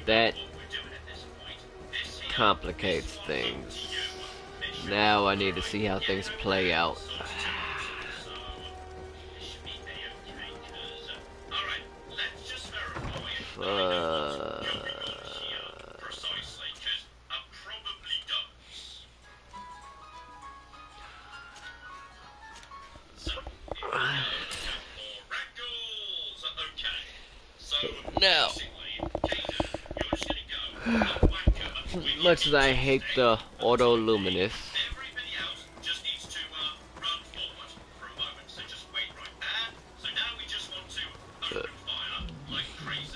That complicates things. Now I need to see how things play out. Now, much as I hate the Ordo Luminous,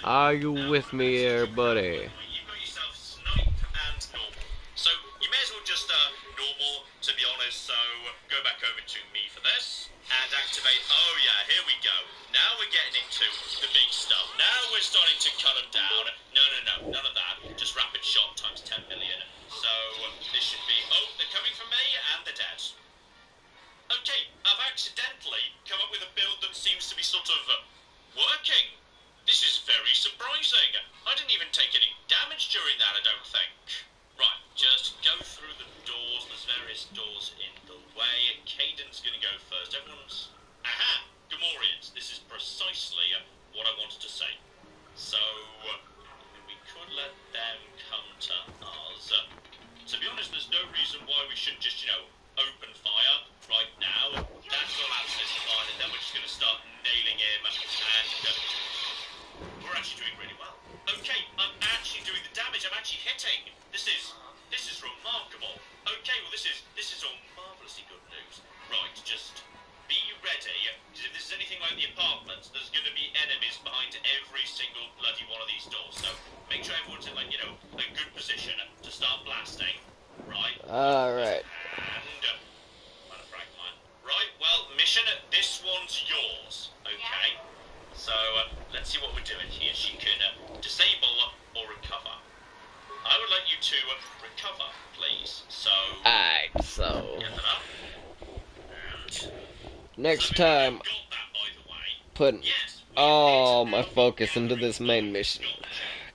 are you with me here, buddy? me for this. And activate. Oh yeah, here we go. Now we're getting into the big stuff. Now we're starting to cut them down. No, none of that. Just rapid shot times 10 million. So this should be. Oh, they're coming for me, and they're dead. Okay, I've accidentally come up with a build that seems to be sort of working. This is very surprising. I didn't even take any damage during that, I don't think. Right, just go through the doors. There's various doors in the way. Caden's going to go first. Everyone's... Aha! Gamorreans. This is precisely what I wanted to say. So, we could let them come to us. To be honest, there's no reason why we shouldn't just, open fire right now. That's all absolutely fine, and then we're just going to start nailing him, and we're actually doing really well. Okay, I'm actually doing the damage. I'm actually hitting. This is remarkable. Okay, well this is all marvelously good news. Right, just be ready, because if this is anything like the apartments, there's going to be enemies behind every single bloody one of these doors. So make sure everyone's in, a good position to start blasting. Right. Alright. And right, well, mission, this one's yours. Okay. So let's see what we're doing here. She can disable or recover. I would like you to recover, please. So. Alright, so. Get that up. And Next time, got that, by the way. putting Yes, all my focus into this main mission.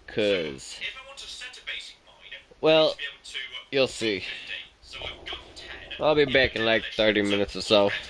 Cause, if I want to set a basic mine, well, to be able to you'll see. 50. So I've got 10. I'll be back in like 30 minutes or so. Better